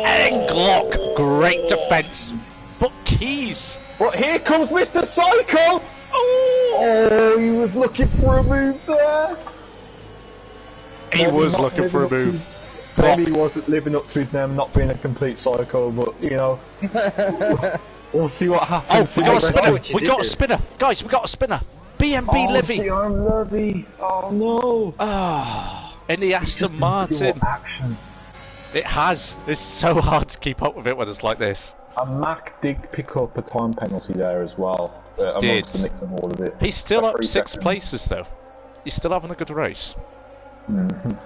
And Glock, great defence. But Keys... But here comes Mr. Psycho! Oh, he was looking for a move there. He was looking for a move. Maybe he wasn't living up to his name, not being a complete psycho, but you know, we'll see what happens. Oh, we got a spinner! what you We did got a there. spinner! Guys, we got a spinner! BMB Livy! The arm Levy! Oh no! Ah, in the It's just Aston Martin. pure action. It has. It's so hard to keep up with it when it's like this. And Mac did pick up a time penalty there as well, Did. amongst the mix of all of it. He's still A up 3 6 second. places though. He's still having a good race. Mhm.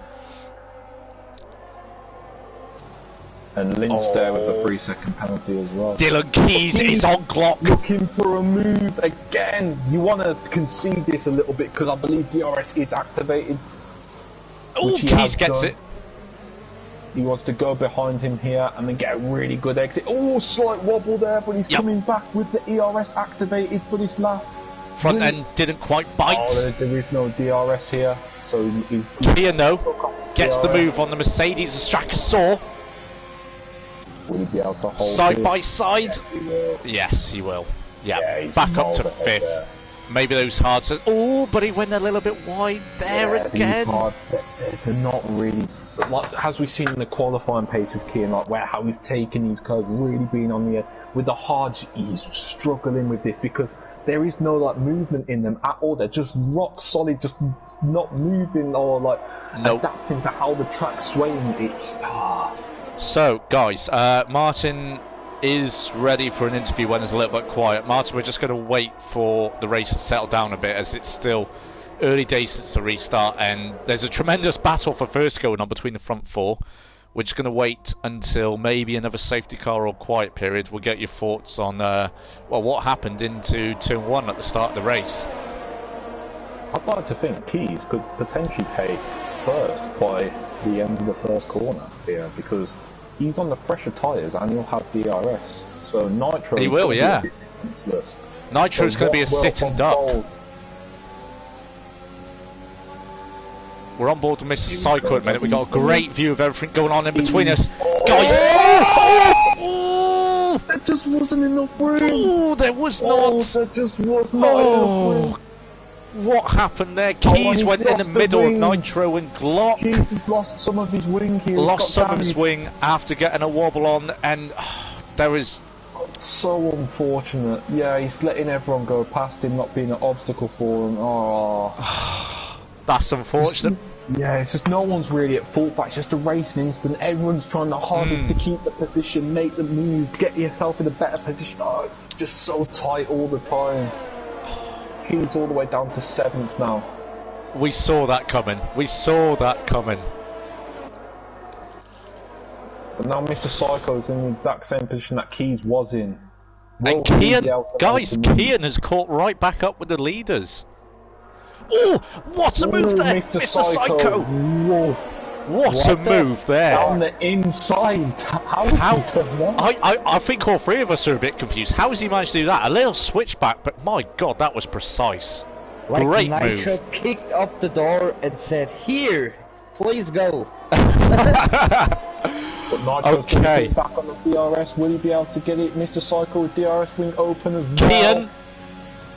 And Lynch there with a 3-second penalty as well. Dylan Keys is on Glock. Looking for a move again. You want to concede this a little bit because I believe DRS is activated. Oh, which he Keys has gets done. it. He wants to go behind him here and then get a really good exit. Oh, slight wobble there, but he's Yep. coming back with the ERS activated for this lap. Front Really? end didn't quite bite. Oh, there is no DRS here, so he's Kia no. Gets the DRS. move on the Mercedes as Straka saw. Will he be able to hold Side it? by side. Yes, he will. Yes, he will. Yeah, Yeah, he's back up miles to ahead 5th. there. Maybe those hard says. Oh, but he went a little bit wide there Yeah, again. These hards, they're not really. Like, as we've seen in the qualifying page with Kian, like where how he's taking these cars, really being on the with the hards, he's struggling with this because there is no like movement in them at all. They're just rock solid, just not moving or like Nope. adapting to how the track's swaying. It's So, guys, Martin is ready for an interview when it's a little bit quiet. Martin, we're just going to wait for the race to settle down a bit as it's still early days since the restart and there's a tremendous battle for first going on between the front four. We're just going to wait until maybe another safety car or quiet period. We'll get your thoughts on well, what happened into turn 1 at the start of the race. I'd like to think Keys could potentially take first by the end of the first corner here because he's on the fresher tyres and he'll have DRS. So Nitro. He is will, gonna be yeah. a bit defenceless. Nitro's So going to be a well sitting from duck. Bolt. We're on board with Mr. Psycho at the minute. We've got a great view of everything going on in between us. Oh. Guys! There just wasn't enough room. Oh, there was Oh, not. there just was not enough room. What happened there? Oh, Keys and went he's in the lost the middle of wing. Nitro and Glock. Keys has lost some of his wing here. He's Lost got some of his damage. wing after getting a wobble on, and there was. So unfortunate. Yeah, he's letting everyone go past him, not being an obstacle for him. Oh. That's unfortunate. Yeah, it's just no one's really at fault, but it's just a racing instant. Everyone's trying the hardest to keep the position, make the move, get yourself in a better position. Oh, it's just so tight all the time. He's all the way down to 7th now. We saw that coming. We saw that coming. But now Mr. Psycho's in the exact same position that Keys was in. Will And he be Kian, able to guys, make the move? Kian has caught right back up with the leaders. Oh, what a move Ooh, there, Mr. Mr. Psycho. Whoa. What a move there. Down the inside. How has How? he done that? I think all three of us are a bit confused. How has he managed to do that? A little switchback, but my god, that was precise. Like Great Nitro move. kicked up the door and said, "Here, please go." But Nitro's Okay. going to back on the DRS. Will he be able to get it? Mr. Psycho with DRS wing open as well. Kian,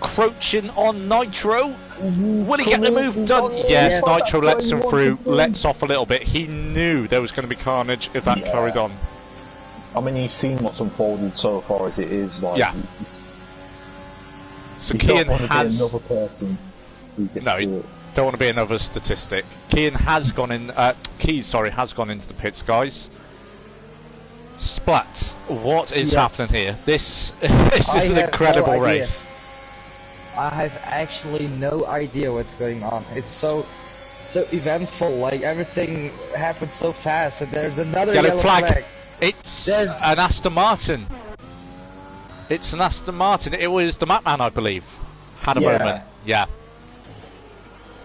encroaching on Nitro. Will he get the move done? Yes, Yes. Nitro lets him through, lets off a little bit. He knew there was going to be carnage if that carried on. I mean, he's seen what's unfolded so far as it is. Like, Yeah. So you Kian don't want to be has... another person who gets No, caught. don't want to be another statistic. Kian has gone in... Keys, sorry, has gone into the pits, guys. Splat, what is happening here? This is an incredible race. I have actually no idea what's going on. It's so eventful. Like everything happens so fast, and there's another yellow flag. It's an Aston Martin. It's an Aston Martin. It was the Matman, I believe, had a moment. Yeah.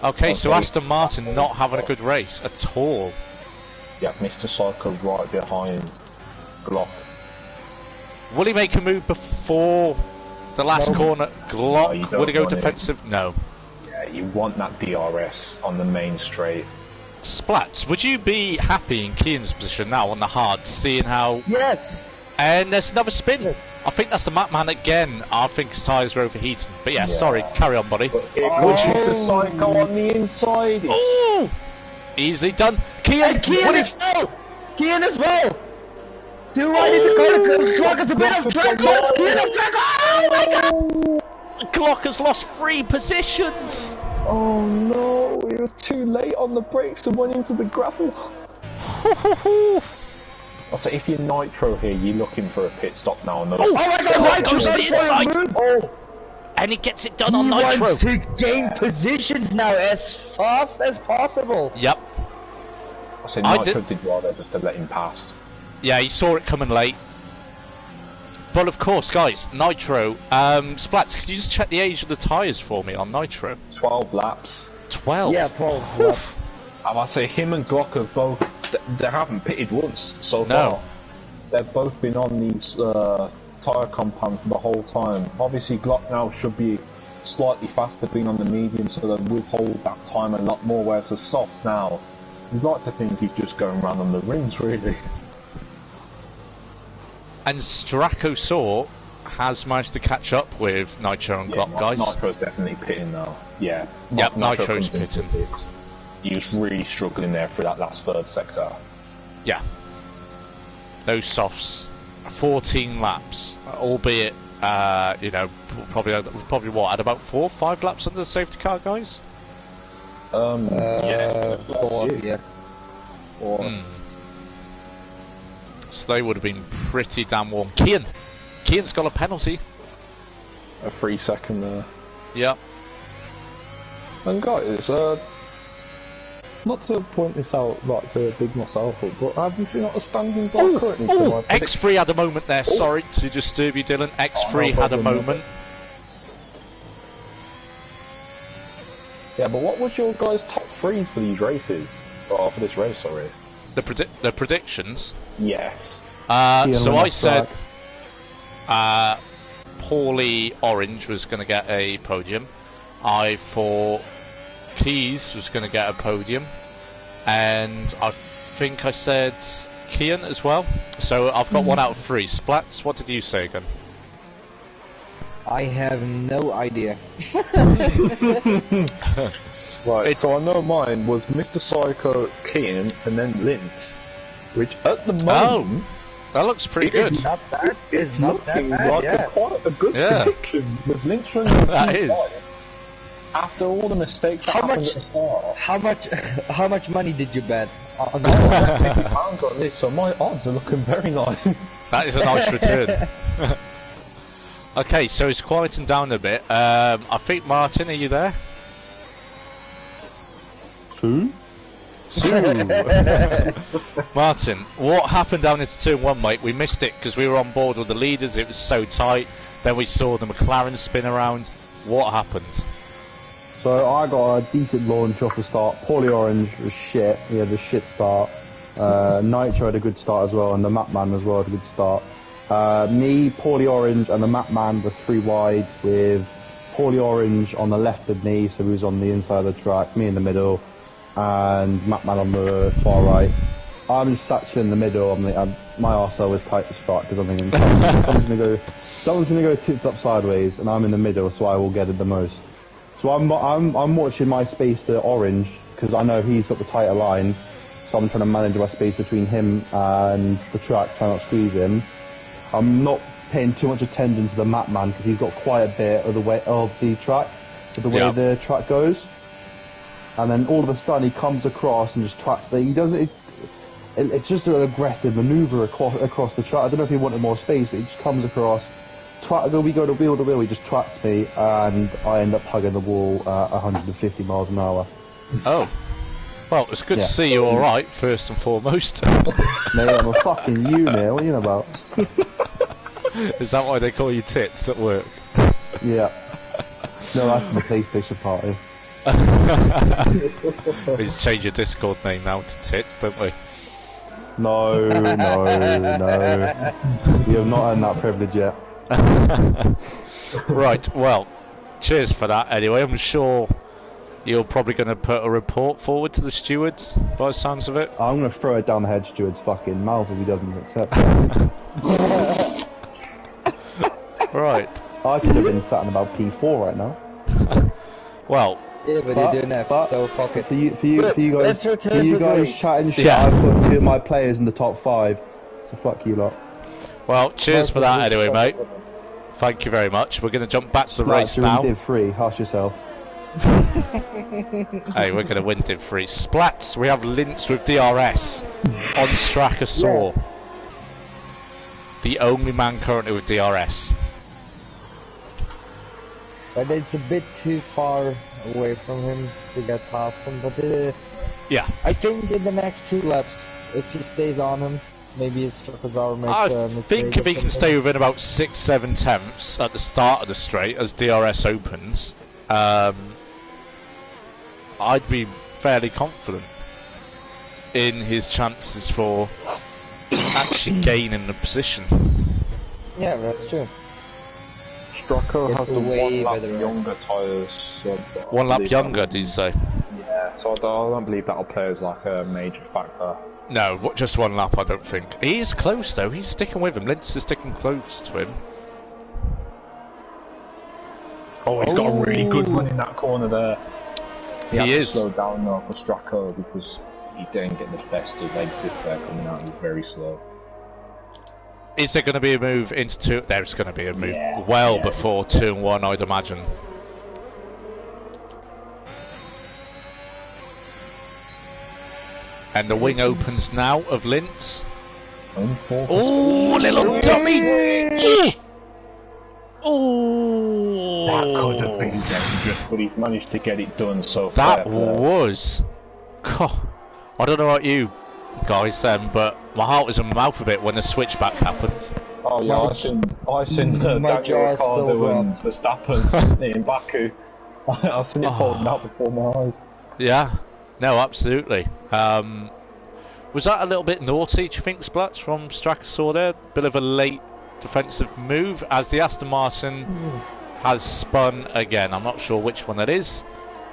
Okay, so Aston Martin not having a good race at all. Yeah, Mr. Psycho right behind Glock. Will he make a move before the last corner? Glock, No, will he go want it. defensive? No. Yeah, you want that DRS on the main straight. Splats, would you be happy in Kian's position now on the hard, seeing how... Yes! And there's another spin. I think that's the Matman again. I think his tyres are overheating. But yeah, sorry, carry on, buddy. But it would Mr. Psycho on the inside. Oh! Easily done. Kian! And Kian as well! Kian as well! Do I need to go to Glock as a bit of track? Kian of track! Oh my god! Glock has lost 3 positions! Oh no, he was too late on the brakes and went into the gravel. So if you're Nitro here, you're looking for a pit stop now. And Oh my god, Nitro goes to the inside. move! Oh. And he gets it done on He Nitro. wants to gain positions now as fast as possible. Yep. I said Nitro did well there just to let him pass. Yeah, he saw it coming late. But of course, guys, Nitro, Splats, could you just check the age of the tyres for me on Nitro? 12 laps. 12? Yeah, 12 laps. I must say, him and Glock have both, they haven't pitted once so No. far. They've both been on these tyre compounds for the whole time. Obviously, Glock now should be slightly faster being on the medium, so they withhold that time a lot more, whereas the softs now, you'd like to think he's just going around on the rims, really. And Stracosaur has managed to catch up with Nitro and Glock, guys. Nitro's definitely pitting now. Yeah. Yep, Nitro Nitro's comes into pitting. pits. He was really struggling there for that last third sector. Yeah. Those softs, 14 laps, albeit, you know, probably what, had about 4 or 5 laps under the safety car, guys? Yeah. 4, yeah. 4. So they would have been pretty damn warm. Kian's got a penalty. A 3 second there. Yep. And guys, not to point this out, like to big myself up, but have you seen what the standings are currently? X3 had a moment there, sorry to disturb you, Dylan. X3 had a moment. Yeah, but what was your guys' top 3s for these races? Or for this race, sorry. The predictions? Yes. So I said Paulie Orange was going to get a podium. I thought Keys was going to get a podium, and I think I said Kian as well. So I've got 1 out of 3. Splats, what did you say again? I have no idea. Right, so I know mine was Mr. Psycho, Kian, and then Lynx, which at the moment... that looks pretty good. It's not that. It's not that bad. Like Yeah. quite a good prediction with Lynx from That is. After all the mistakes that happened at the start. How much money did you bet? On £50 on this, so my odds are looking very nice. That is a nice return. Okay, so it's quieting down a bit. I think, Martin, are you there? Who? Martin, what happened down into turn 1, mate? We missed it because we were on board with the leaders, it was so tight. Then we saw the McLaren spin around. What happened? So I got a decent launch off the start. Paulie Orange was shit, he had a shit start. Nitro had a good start as well, and the Mapman as well had a good start. Me, Paulie Orange and the Mapman were 3 wide, with Paulie Orange on the left of me, so he was on the inside of the track, me in the middle, and Mapman on the far right. I'm just sat in the middle. My arsehole is tight as fuck because I'm thinking someone's gonna go tits up sideways, and I'm in the middle, so I will get it the most. So I'm watching my space to Orange because I know he's got the tighter line, so I'm trying to manage my space between him and the track, trying not to squeeze him. I'm not paying too much attention to the map man because he's got quite a bit of the way of the track, the track goes. And then all of a sudden he comes across and just tracks the. He doesn't. It's just an aggressive manoeuvre across the track. I don't know if he wanted more space, but he just comes across. We go to wheel to wheel. He just tracks me, and I end up hugging the wall at 150 miles an hour. Oh. Well, it's good to see you all right, first and foremost. Mate, I'm a fucking unit. What are you on about? Is that why they call you tits at work? Yeah. No, that's from the PlayStation party. We just change your Discord name now to Tits, don't we? No. We have not earned that privilege yet. Right, well, cheers for that anyway. I'm sure you're probably going to put a report forward to the stewards, by the sounds of it. I'm going to throw it down the head steward's fucking mouth if he doesn't accept it. Right. I could have been sat in about P4 right now. Well, yeah, but you're doing F, so fuck it. For you guys chatting shit, Yeah. I've put 2 of my players in the top 5, so fuck you lot. well, cheers for that anyway, mate. Thank you very much. We're going to jump back to the race now. Div 3, hush yourself. Hey, we're going to win Div 3. Splats, we have Linz with DRS on Strakasaur. The only man currently with DRS. But it's a bit too far away from him to get past him. But Yeah. I think in the next 2 laps, if he stays on him, maybe his Strakasaur makes a I mistake. think if he can stay within about 6-7 tenths at the start of the straight as DRS opens, I'd be fairly confident in his chances for actually gaining the position. Yeah, that's true. Stracco It's has a the way 1 lap better younger tyres. So 1 lap younger, did you say? Yeah, so I don't believe that'll play as like a major factor. No, just 1 lap, I don't think. He's close though, he's sticking with him. Linz is sticking close to him. Oh, he's got a really good run in that corner there. He had is. to slow down though for Stracco because he didn't get the best of exits there coming out. He was very slow. Is there going to be a move into 2? There's going to be a move Yeah, before 2 and 1, I'd imagine. And the wing opens now of Linz. Oh, little dummy! Oh, That could have been dangerous, but he's managed to get it done so that far. was. God, I don't know about you guys, but my heart was in my mouth a bit when the switchback happened. Oh yeah, I seen my Daniel jaw's still Ricciardo and dropped. Verstappen in Baku. I seen it folding out before my eyes. Yeah, no, absolutely. Was that a little bit naughty, do you think, Splats, from Strakasaur there? Bit of a late defensive move, as the Aston Martin has spun again. I'm not sure which one that is,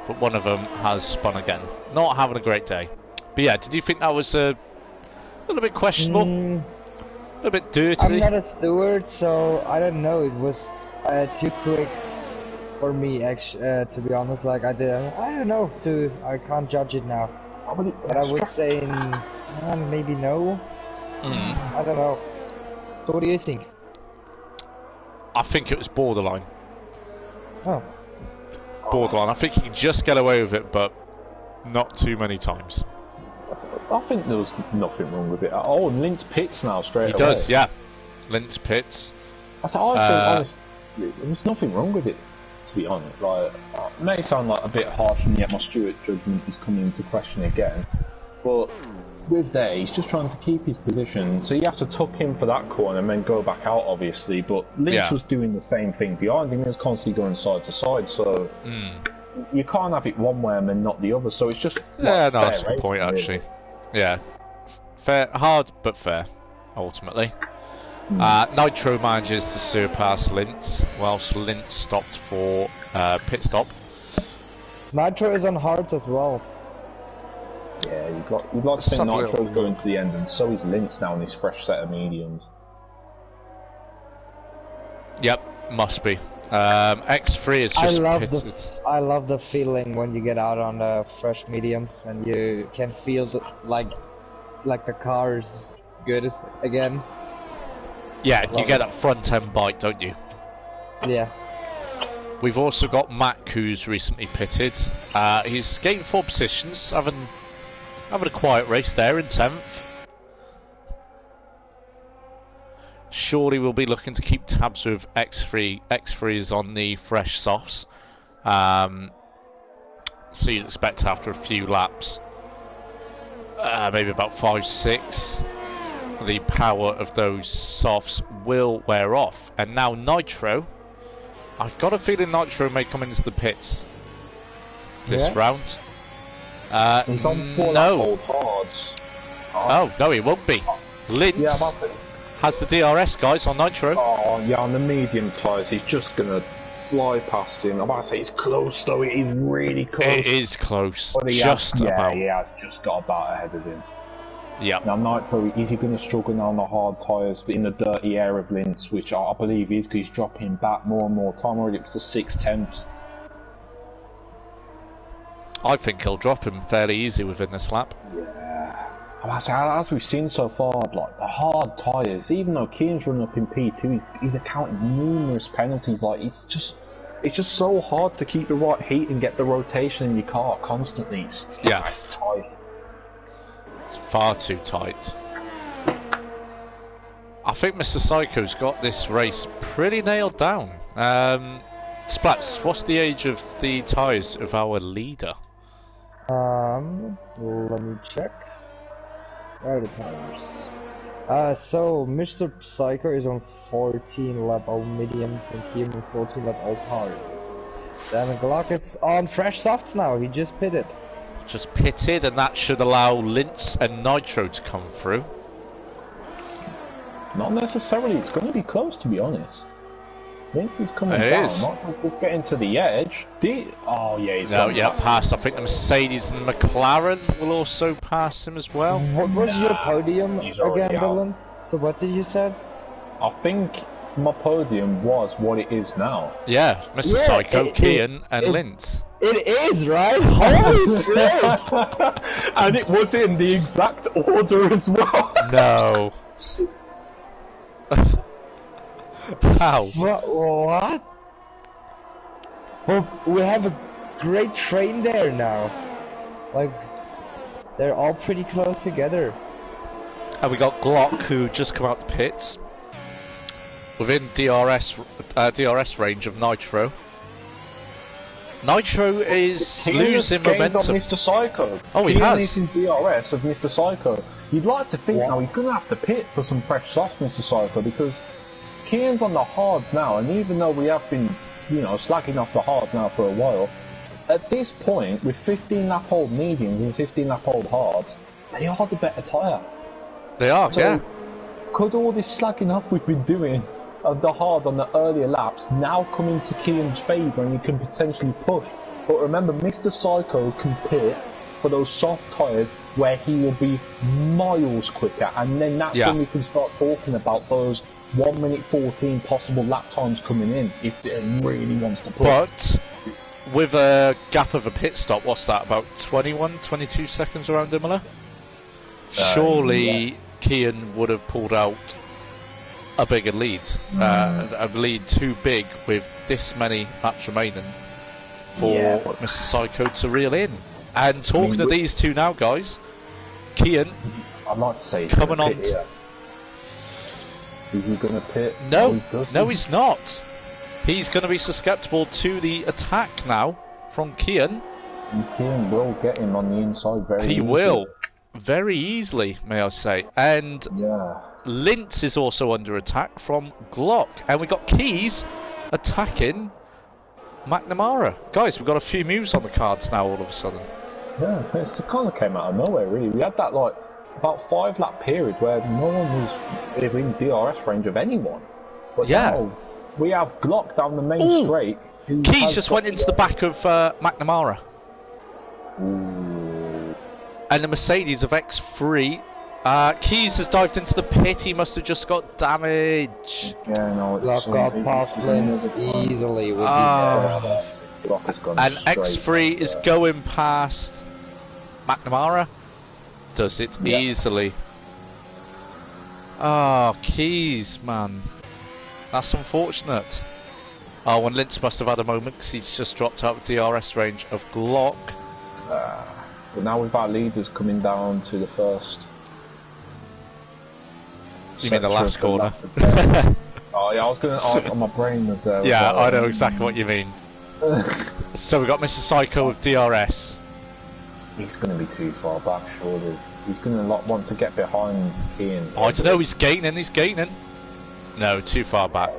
but one of them has spun again. Not having a great day. But yeah, did you think that was a little bit questionable? A little bit dirty? I'm not a steward, so I don't know. It was too quick for me, actually, to be honest. Like I don't know. I can't judge it now. But I would say maybe no. I don't know. So what do you think? I think it was borderline. Oh. Borderline. I think he could just get away with it, but not too many times. I think there was nothing wrong with it at all. And Linz pits now straight He away. does, yeah. Linz pits. I think honestly, there was nothing wrong with it, to be honest. Like, it may sound like a bit harsh, and yet my steward judgment is coming into question again. But with that, he's just trying to keep his position, so you have to tuck him for that corner and then go back out, obviously. But Lynch was doing the same thing behind him. He was constantly going side to side, so you can't have it one way and then not the other. So it's just that's a good point, actually. Yeah, fair, hard but fair, ultimately. Nitro manages to surpass Linz, whilst Linz stopped for pit stop. Nitro is on hards as well. Yeah, you'd like to Let's think have a Nitro's little- going to the end, and so is Lince now in his fresh set of mediums. Yep, must be. X3 is just pitted. I love the feeling when you get out on the fresh mediums and you can feel like the car is good again. Yeah, you Love get it. that front end bite, don't you? Yeah. We've also got Mac, who's recently pitted. He's gained 4 positions, having a quiet race there in 10th. Surely we'll be looking to keep tabs with X3s on the fresh softs. So you'd expect after a few laps, maybe about 5-6, the power of those softs will wear off. And now Nitro, I've got a feeling Nitro may come into the pits this Yeah? round. He's on 4 no. old hards. Oh, no, he won't be. Linz Yeah, that's it. has the DRS, guys, on Nitro. Oh, yeah, on the medium tyres, he's just gonna fly past him. I'm about to say it's close, though. It is really close. It is close, But he just has, about. Yeah, he has just got about ahead of him. Yep. Now, Nitro, is he going to struggle now on the hard tyres in the dirty air of Lince, which I believe he is, because he's dropping back more and more time. Already up to 6 tenths. I think he'll drop him fairly easy within this lap. Yeah. As we've seen so far, like the hard tyres, even though Keane's running up in P2, he's accounting numerous penalties. Like it's just so hard to keep the right heat and get the rotation in your car constantly. It's tight. It's far too tight. I think Mr. Psycho's got this race pretty nailed down. Splats, what's the age of the tyres of our leader? Let me check. Where are the tires? So Mr. Psycho is on 14 lap old mediums and Kim on 14 lap old hards. Then Glock is on fresh softs now, he just pitted. Just pitted, and that should allow Lince and Nitro to come through. Not necessarily. It's going to be close, to be honest. Lince is coming It down. is. Not just getting to the edge. Oh yeah, he's No, gone yeah, past. past. I think the Mercedes and McLaren will also pass him as well. What was your podium he's already again, out. Dylan? So what did you say? I think my podium was what it is now. Yeah, Mr. Yeah, Psycho, it- Kian, and it- Lince. It is, right? Holy flip! And it was in the exact order as well. No. How? What? Well, we have a great train there now. Like, they're all pretty close together. And we got Glock, who just come out the pits. Within DRS range of Nitro. Nitro is losing gained momentum. on Mr. Psycho. Oh, he Keane has. is in DRS of Mr. Psycho. You'd like to think now he's going to have to pit for some fresh softs, Mr. Psycho, because Keane's on the hards now, and even though we have been, slacking off the hards now for a while, at this point, with 15 lap old mediums and 15 lap old hards, they are the better tyre. They are, So, yeah. could all this slacking off we've been doing of the hard on the earlier laps now come into Keane's favour and you can potentially push? But remember, Mr. Psycho can pit for those soft tyres where he will be miles quicker, and then that's when we can start talking about those 1 minute 14 possible lap times coming in if it really wants to push. But with a gap of a pit stop, what's that, about 21, 22 seconds around Imola? Surely Kian would have pulled out a bigger lead. A lead too big with this many laps remaining for Mr. Psycho to reel in. And talking to these two now, guys, Kian, I'd like to say coming on. Is he going to pit? No, he's not. He's going to be susceptible to the attack now from Kian. And Keane will get him on the inside very easily. He will. Very easily, may I say. And Lince is also under attack from Glock. And we got Keys attacking McNamara. Guys, we've got a few moves on the cards now all of a sudden. Yeah, it kind of came out of nowhere, really. We had that, about 5 lap period where no one was within DRS range of anyone. But now we have Glock down the main straight. Keys just went into the back of McNamara. And the Mercedes of X3. Keys has dived into the pit. He must have just got damage. Yeah, no, Lock got past Flint easily with these Block has gone And straight X3 back is there. going past McNamara. Does it Yeah. easily. Oh, Keys, man. That's unfortunate. Oh, and Lintz must have had a moment because he's just dropped out of DRS range of Glock. But now with our leaders coming down to the first. You mean the last corner? Oh yeah, I was gonna. My brain was there. Yeah, I know exactly what you mean. So we got Mr. Psycho with DRS. He's gonna be too far back, surely. He's gonna want to get behind Ian. I don't know, he's gaining. No, too far back.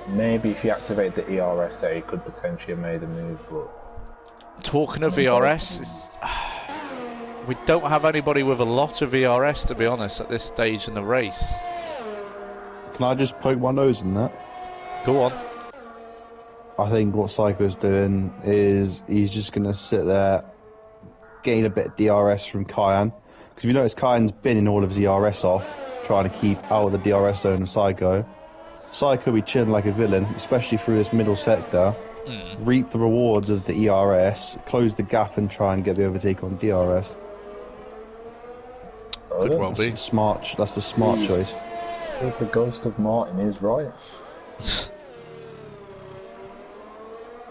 Maybe if he activated the ERS there, he could potentially have made a move, but... Talking of ERS, we don't have anybody with a lot of ERS, to be honest, at this stage in the race. Can I just poke my nose in that? Go on. I think what Psycho's doing is he's just going to sit there, gain a bit of DRS from Cayenne. Because if you notice, Cayenne's binning all of his ERS off, trying to keep out of the DRS zone of Psycho. Psycho be chilling like a villain, especially through this middle sector. Reap the rewards of the ERS, close the gap and try and get the overtake on DRS. Could well be. That's the smart choice. If the ghost of Martin is right.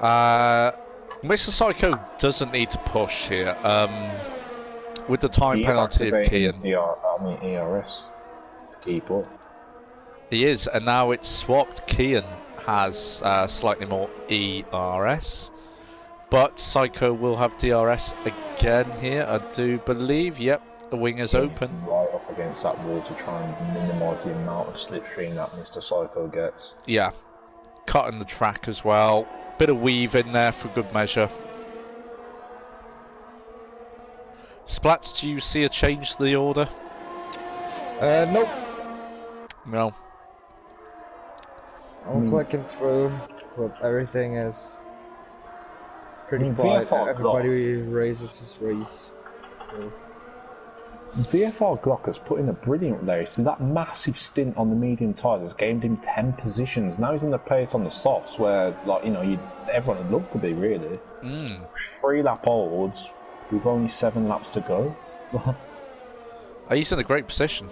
Mr. Psycho doesn't need to push here. With the time penalty of Kian. ERS to keep up. He is, and now it's swapped. Kian has slightly more ERS, but Psycho will have DRS again here, I do believe. Yep, the wing is open. Right up against that wall to try and minimise the amount of slipstream that Mr. Psycho gets. Yeah, cutting the track as well. Bit of weave in there for good measure. Splats, do you see a change to the order? Nope. No. I'm clicking through, but everything is pretty I mean, quiet. VFR Everybody raises his race. VFR Glock has put in a brilliant race. So that massive stint on the medium tyres has gained him 10 positions. Now he's in the place on the softs where, like, you know, everyone would love to be, really. 3 lap olds, with only 7 laps to go. He's in a great position.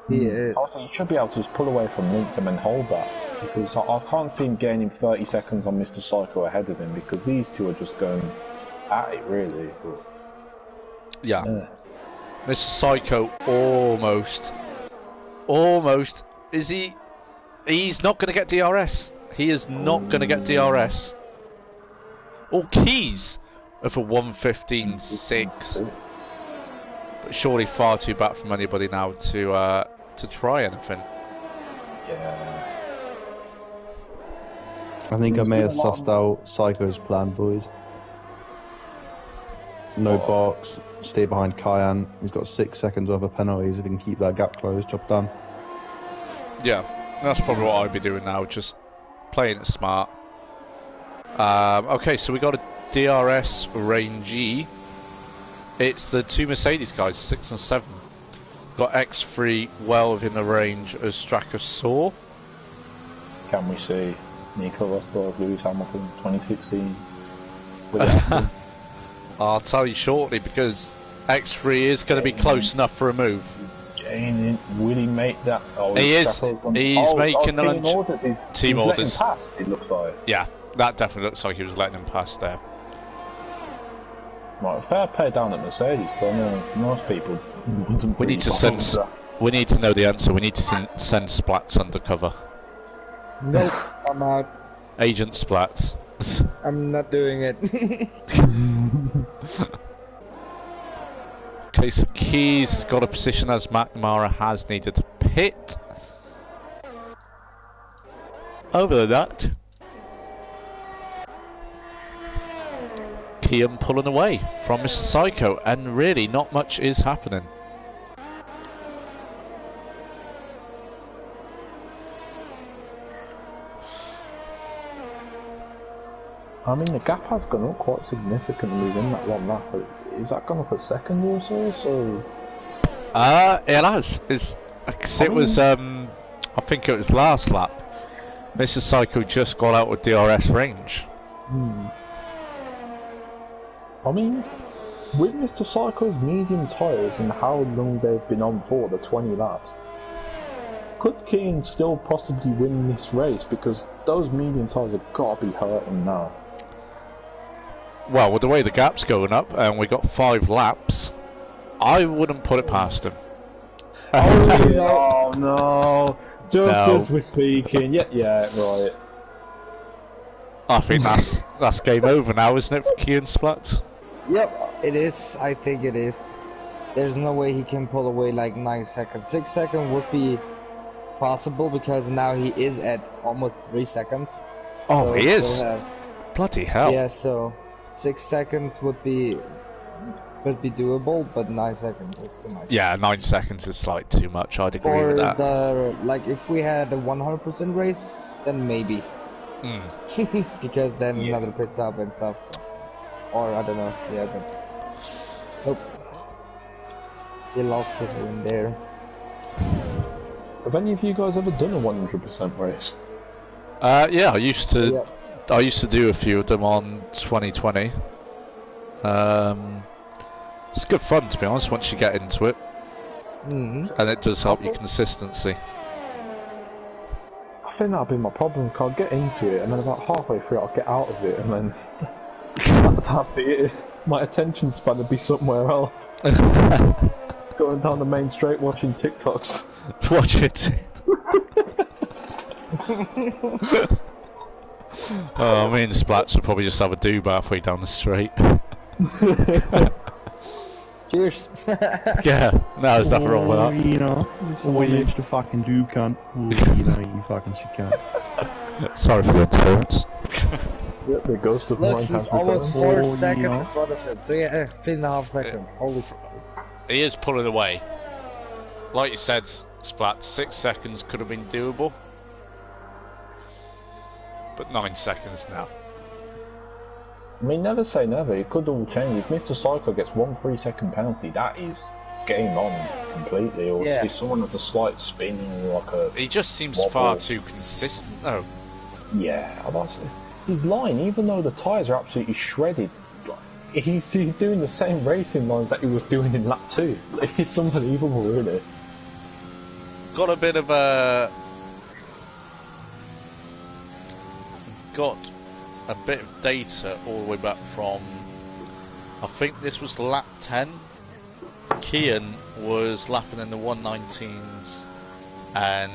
He is. Also, you should be able to just pull away from Lintz and hold that. Because I can't see him gaining 30 seconds on Mr. Psycho ahead of him, because these two are just going at it, really. But, Yeah. Mr. Psycho almost. Is he? He's not going to get DRS. He is not going to get DRS. Oh, Keys of a 1:15.6. But surely far too back from anybody now to try anything. Yeah. I think I may have sussed out Psycho's plan, boys. No box, stay behind Cayenne. He's got 6 seconds worth of penalties. If he can keep that gap closed, job done. Yeah, that's probably what I'd be doing now, just playing it smart. Okay, so we got a DRS range. It's the 2 Mercedes guys, 6 and 7. Got X3 well within the range as Straka saw. Can we see Nico Rosberg, Lewis Hamilton, 2016? With it I'll tell you shortly, because X3 is going to be close enough for a move. Will he make that? Oh, He is. He's making the team lunch. orders. Team he's letting orders. him pass, it looks like. Yeah, that definitely looks like he was letting him pass there. Right, fair play down at Mercedes, but I know most people wouldn't. We need to send. We need to know the answer. We need to send Splats undercover. Nope, I'm out. Agent Splats. I'm not doing it. Okay, so Keys has got a position as McNamara has needed to pit. Other than that, Kian pulling away from Mr. Psycho, and really not much is happening. I mean, the gap has gone up quite significantly within that one lap. Is that gone up a second or so? So It has. It was I think it was last lap. Mr. Psycho just got out with DRS range. I mean, with Mr. Psycho's medium tyres and how long they've been on for, the 20 laps, could Keane still possibly win this race? Because those medium tyres have got to be hurting now. Well, with the way the gap's going up, and we got 5 laps, I wouldn't put it past him. Oh no! Just No. as we're speaking, yeah, right. I think that's game over now, isn't it, for Keane Splats? Yep, it is. I think it is. There's no way he can pull away like 9 seconds. 6 seconds would be possible because now he is at almost 3 seconds. Oh, So he we is? still have- Bloody hell. Yeah, so 6 seconds would be doable, but 9 seconds is too much. Yeah, 9 seconds is like too much. I'd agree For with that. the if we had a 100% race, then maybe. Because then another pits up and stuff. Or I don't know. Yeah, but nope. He lost his win there. Have any of you guys ever done a 100% race? Yeah, I used to. Yep. I used to do a few of them on 2020. It's good fun, to be honest, once you get into it, and it does help your consistency. I think that'll be my problem, because I'll get into it, and then about halfway through I'll get out of it, and then that'd be it. My attention span would be somewhere else. Going down the main straight watching TikToks. To watch it. Oh, me and Splats would probably just have a do halfway down the straight. Cheers. Yeah, no, there's nothing wrong with that. You know, it's a way to fucking do, cunt. You know, you fucking shit cunt. Sorry for the interference. Yep, the ghost of Look, mine he's has begun. almost 4 you seconds know. in front of him. 3.5 seconds. Holy He is pulling away. Like you said, Splat, 6 seconds could have been doable. But 9 seconds now. I mean, never say never, it could all change. If Mr. Psycho gets 1 3-second penalty, that is game on completely. Or Yeah. if someone has a slight spin or like a... He just seems wobble. far too consistent, though. Yeah, he's lying, even though the tyres are absolutely shredded. He's doing the same racing lines that he was doing in lap 2. It's unbelievable, really. Got a bit of a... Got a bit of data all the way back from... I think this was lap 10. Kian was lapping in the 119s, and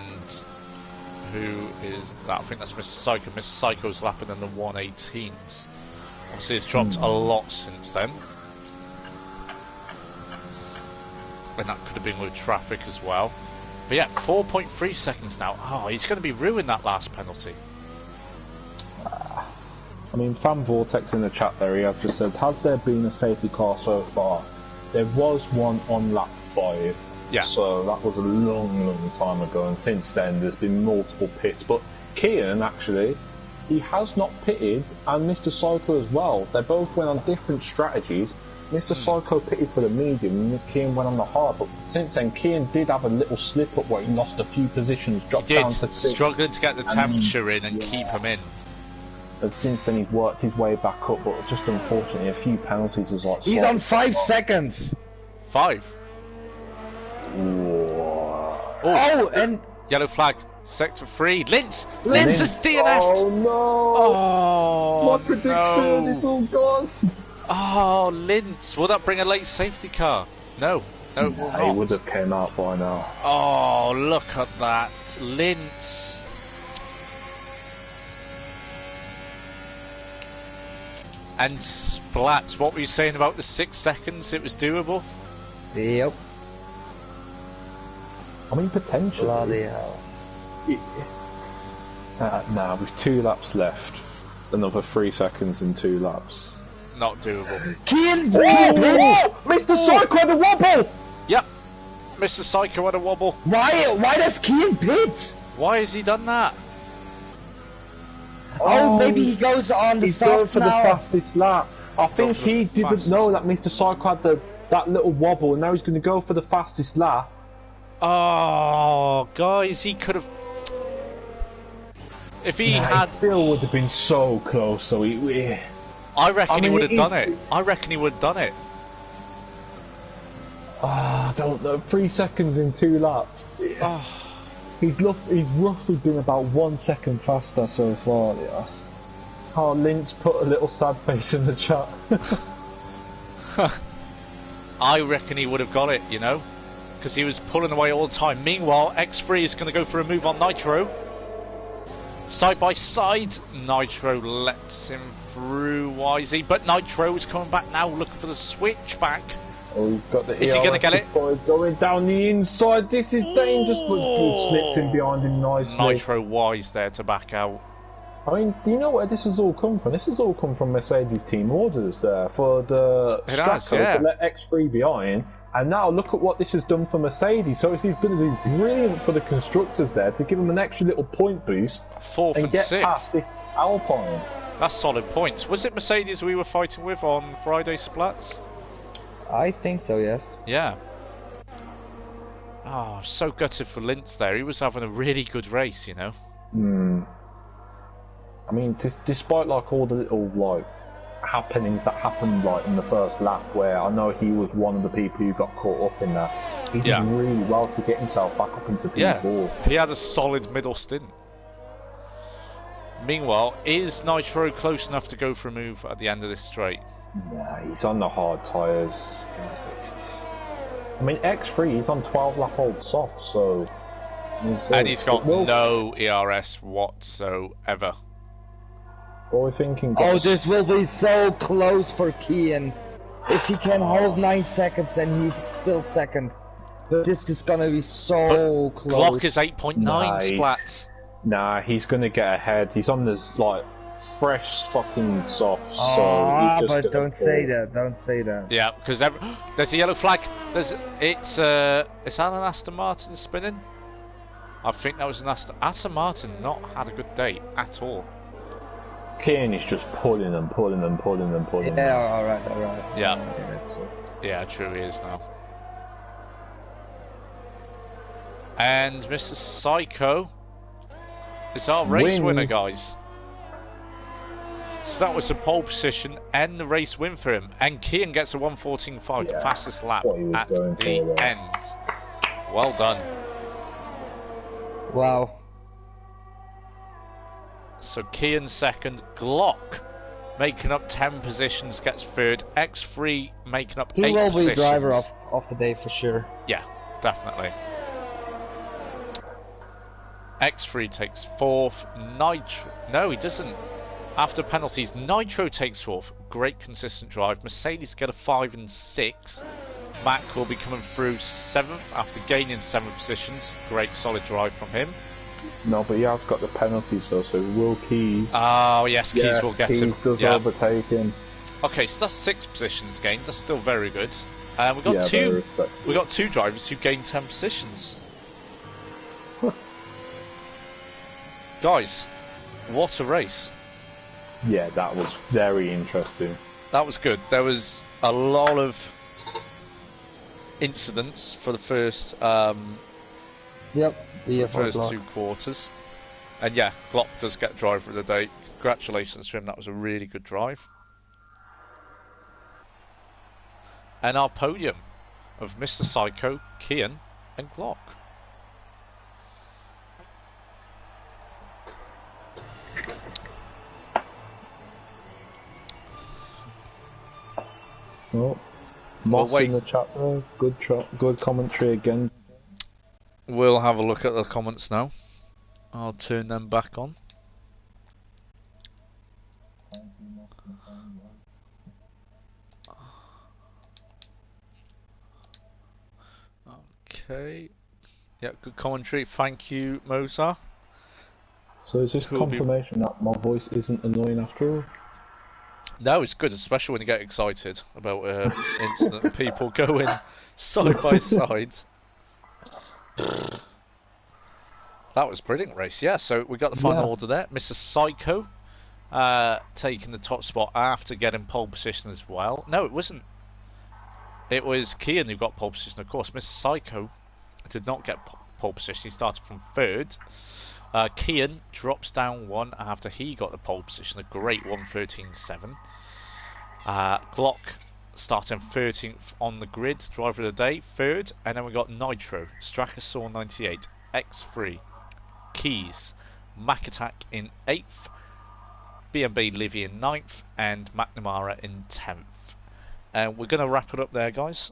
who is that? I think that's Mr. Psycho. Mr. Psycho's lapping in the 118s. Obviously it's dropped a lot since then. And that could have been with traffic as well. But yeah, 4.3 seconds now. Oh, he's going to be ruining that last penalty. I mean, Fan Vortex in the chat there, he has just said, has there been a safety car so far? There was one on lap 5. Yeah. So that was a long, long time ago, and since then there's been multiple pits. But Kian, actually, he has not pitted, and Mr. Psycho as well. They both went on different strategies. Mr. Psycho pitted for the medium, and Kian went on the hard. But since then, Kian did have a little slip up where he lost a few positions, dropped He did, down to 6. struggling to get the temperature in and keep him in. But since then, he's worked his way back up. But just unfortunately, a few penalties was like. He's on 5 seconds. 5. Whoa. Oh, and Yellow flag, sector 3. Linz is DNF'd. Oh no! Oh, My prediction, no. it's all gone. Oh, Linz. Will that bring a late safety car? No. No, it will He not. would have came out by now. Oh, look at that. Linz. And Splats, what were you saying about the 6 seconds? It was doable? yep. I mean, potentially. Bloody hell. Nah, with 2 laps left. Another 3 seconds in 2 laps. Not doable. Kian, Mr. Psycho had a wobble! Yep. Mr. Psycho had a wobble. Why does Kian pit? Why has he done that? Oh, maybe he goes on the He's going softs for the now. fastest lap. I think for the he didn't fastest. know that Mr. Psycho had that little wobble, and now he's going to go for the fastest lap. Oh, guys, he could have. If he had, It still would have been so close. So I reckon he mean, would have it done is- it. I reckon he would have done it. I don't know. 3 seconds in 2 laps. He's roughly been about 1 second faster so far. Yes. Oh, Lynch put a little sad face in the chat. I reckon he would have got it, you know, because he was pulling away all the time. Meanwhile, X3 is going to go for a move on Nitro. Side by side, Nitro lets him through wisely, but Nitro is coming back now, looking for the switch back. Oh, he's got the Is he gonna get it? Going down the inside. This is dangerous, but slips in behind him nicely. Nitro wise there to back out. I mean, do you know where this has all come from? This has all come from Mercedes team orders there for the It has, Stracco yeah. to let X3 behind. And now look at what this has done for Mercedes. So it's going to be brilliant for the constructors there to give them an extra little point boost Fourth and and get sixth. past this Alpine. That's solid points. Was it Mercedes we were fighting with on Friday splats? I think so, yes. Yeah. Oh, so gutted for Lintz there. He was having a really good race, you know. I mean, despite like all the little like happenings that happened like in the first lap, where I know he was one of the people who got caught up in that, he did really well to get himself back up into P4. Yeah, he had a solid middle stint. Meanwhile, is Nitro close enough to go for a move at the end of this straight? Yeah, he's on the hard tyres. I mean, X3 is on 12 lap old soft, so. And he's got no ERS whatsoever. What are we thinking? Oh, guys? this will be so close for Kian. If he can hold 9 seconds, then he's still second. This is gonna be so close. Glock is 8.9 Nice. splats. Nah, he's gonna get ahead. He's on this like fresh fucking soft. Ah, so he's just but gonna don't say fall. that. Don't say that. Yeah, because there's a yellow flag. Is that an Aston Martin spinning? I think that was an Aston Martin. Not had a good day at all. Kane is just pulling and pulling and pulling and pulling. Yeah, alright. Yeah. That's it. Yeah, true, he is now. And Mr. Psycho is our race Wins. winner, guys. So that was the pole position and the race win for him. And Kian gets a 1:14.5, the Yeah, fastest lap what he was at going the for there. end. Well done. Wow. So Kian second, Glock making up 10 positions, gets third. X3 making up 8 He will positions. be driver of the day for sure. Yeah, definitely. X3 takes fourth. No, he doesn't. After penalties, Nitro takes fourth. Great consistent drive. Mercedes get a 5 and 6. Mac will be coming through 7th after gaining 7 positions. Great solid drive from him. No, but he has got the penalties though, so Will Keys. Oh yes, Keys will get Keys him. does Yeah. overtake him. Okay, so that's 6 positions gained. That's still very good. We got Yeah, very two. respectful. We got 2 drivers who gained 10 positions. Guys, what a race! Yeah, that was very interesting. That was good. There was a lot of incidents for the first Yep. The first Glock. 2 quarters, and yeah, Glock does get driver of the day. Congratulations to him. That was a really good drive. And our podium of Mr. Psycho, Kian, and Glock. Oh, Moss wait. in the chat there. Good commentary again. We'll have a look at the comments now. I'll turn them back on. Okay. Yeah, good commentary. Thank you, Mozart. So is this Who'll be- confirmation that my voice isn't annoying after all? No, it's good, especially when you get excited about incident people going side by side. That was brilliant race, yeah. So we got the final Yeah. order there. Mr. Psycho taking the top spot after getting pole position as well. No, it wasn't. It was Kian who got pole position, of course. Mr. Psycho did not get pole position. He started from third. Kian drops down one after he got the pole position, a great 1:13.7. Glock starting 13th on the grid, driver of the day, third. And then we got Nitro, Strachosaur 98, X3, Keys, Mac Attack in 8th, B&B Livy in 9th, and McNamara in 10th. And we're going to wrap it up there, guys.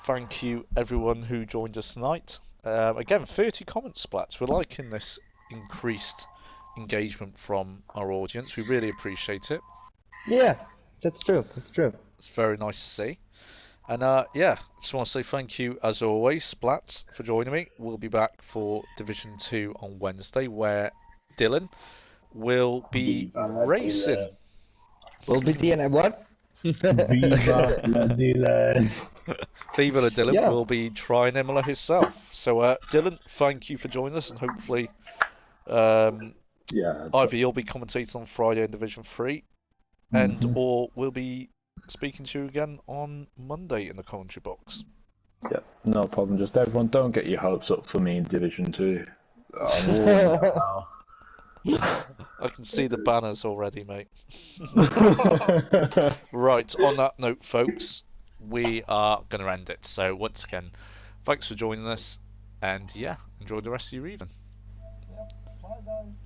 Thank you everyone who joined us tonight. Again, 30 comment splats. We're liking this increased engagement from our audience. We really appreciate it. Yeah, that's true. That's true. It's very nice to see. And yeah, just want to say thank you as always, Splats, for joining me. We'll be back for Division 2 on Wednesday, where Dylan will be racing. We'll be the what? Viva la Dylan. Viva la Dylan Yeah. will be trying Imola himself. So Dylan, thank you for joining us, and hopefully either you'll be commentating on Friday in Division 3, and or we'll be speaking to you again on Monday in the commentary box. Yep, no problem. Just everyone, don't get your hopes up for me in Division 2. I'm warning you now. I can see the banners already, mate. Right, on that note, folks, we are going to end it. So, once again, thanks for joining us, and yeah, enjoy the rest of your evening. Yep. Bye, guys.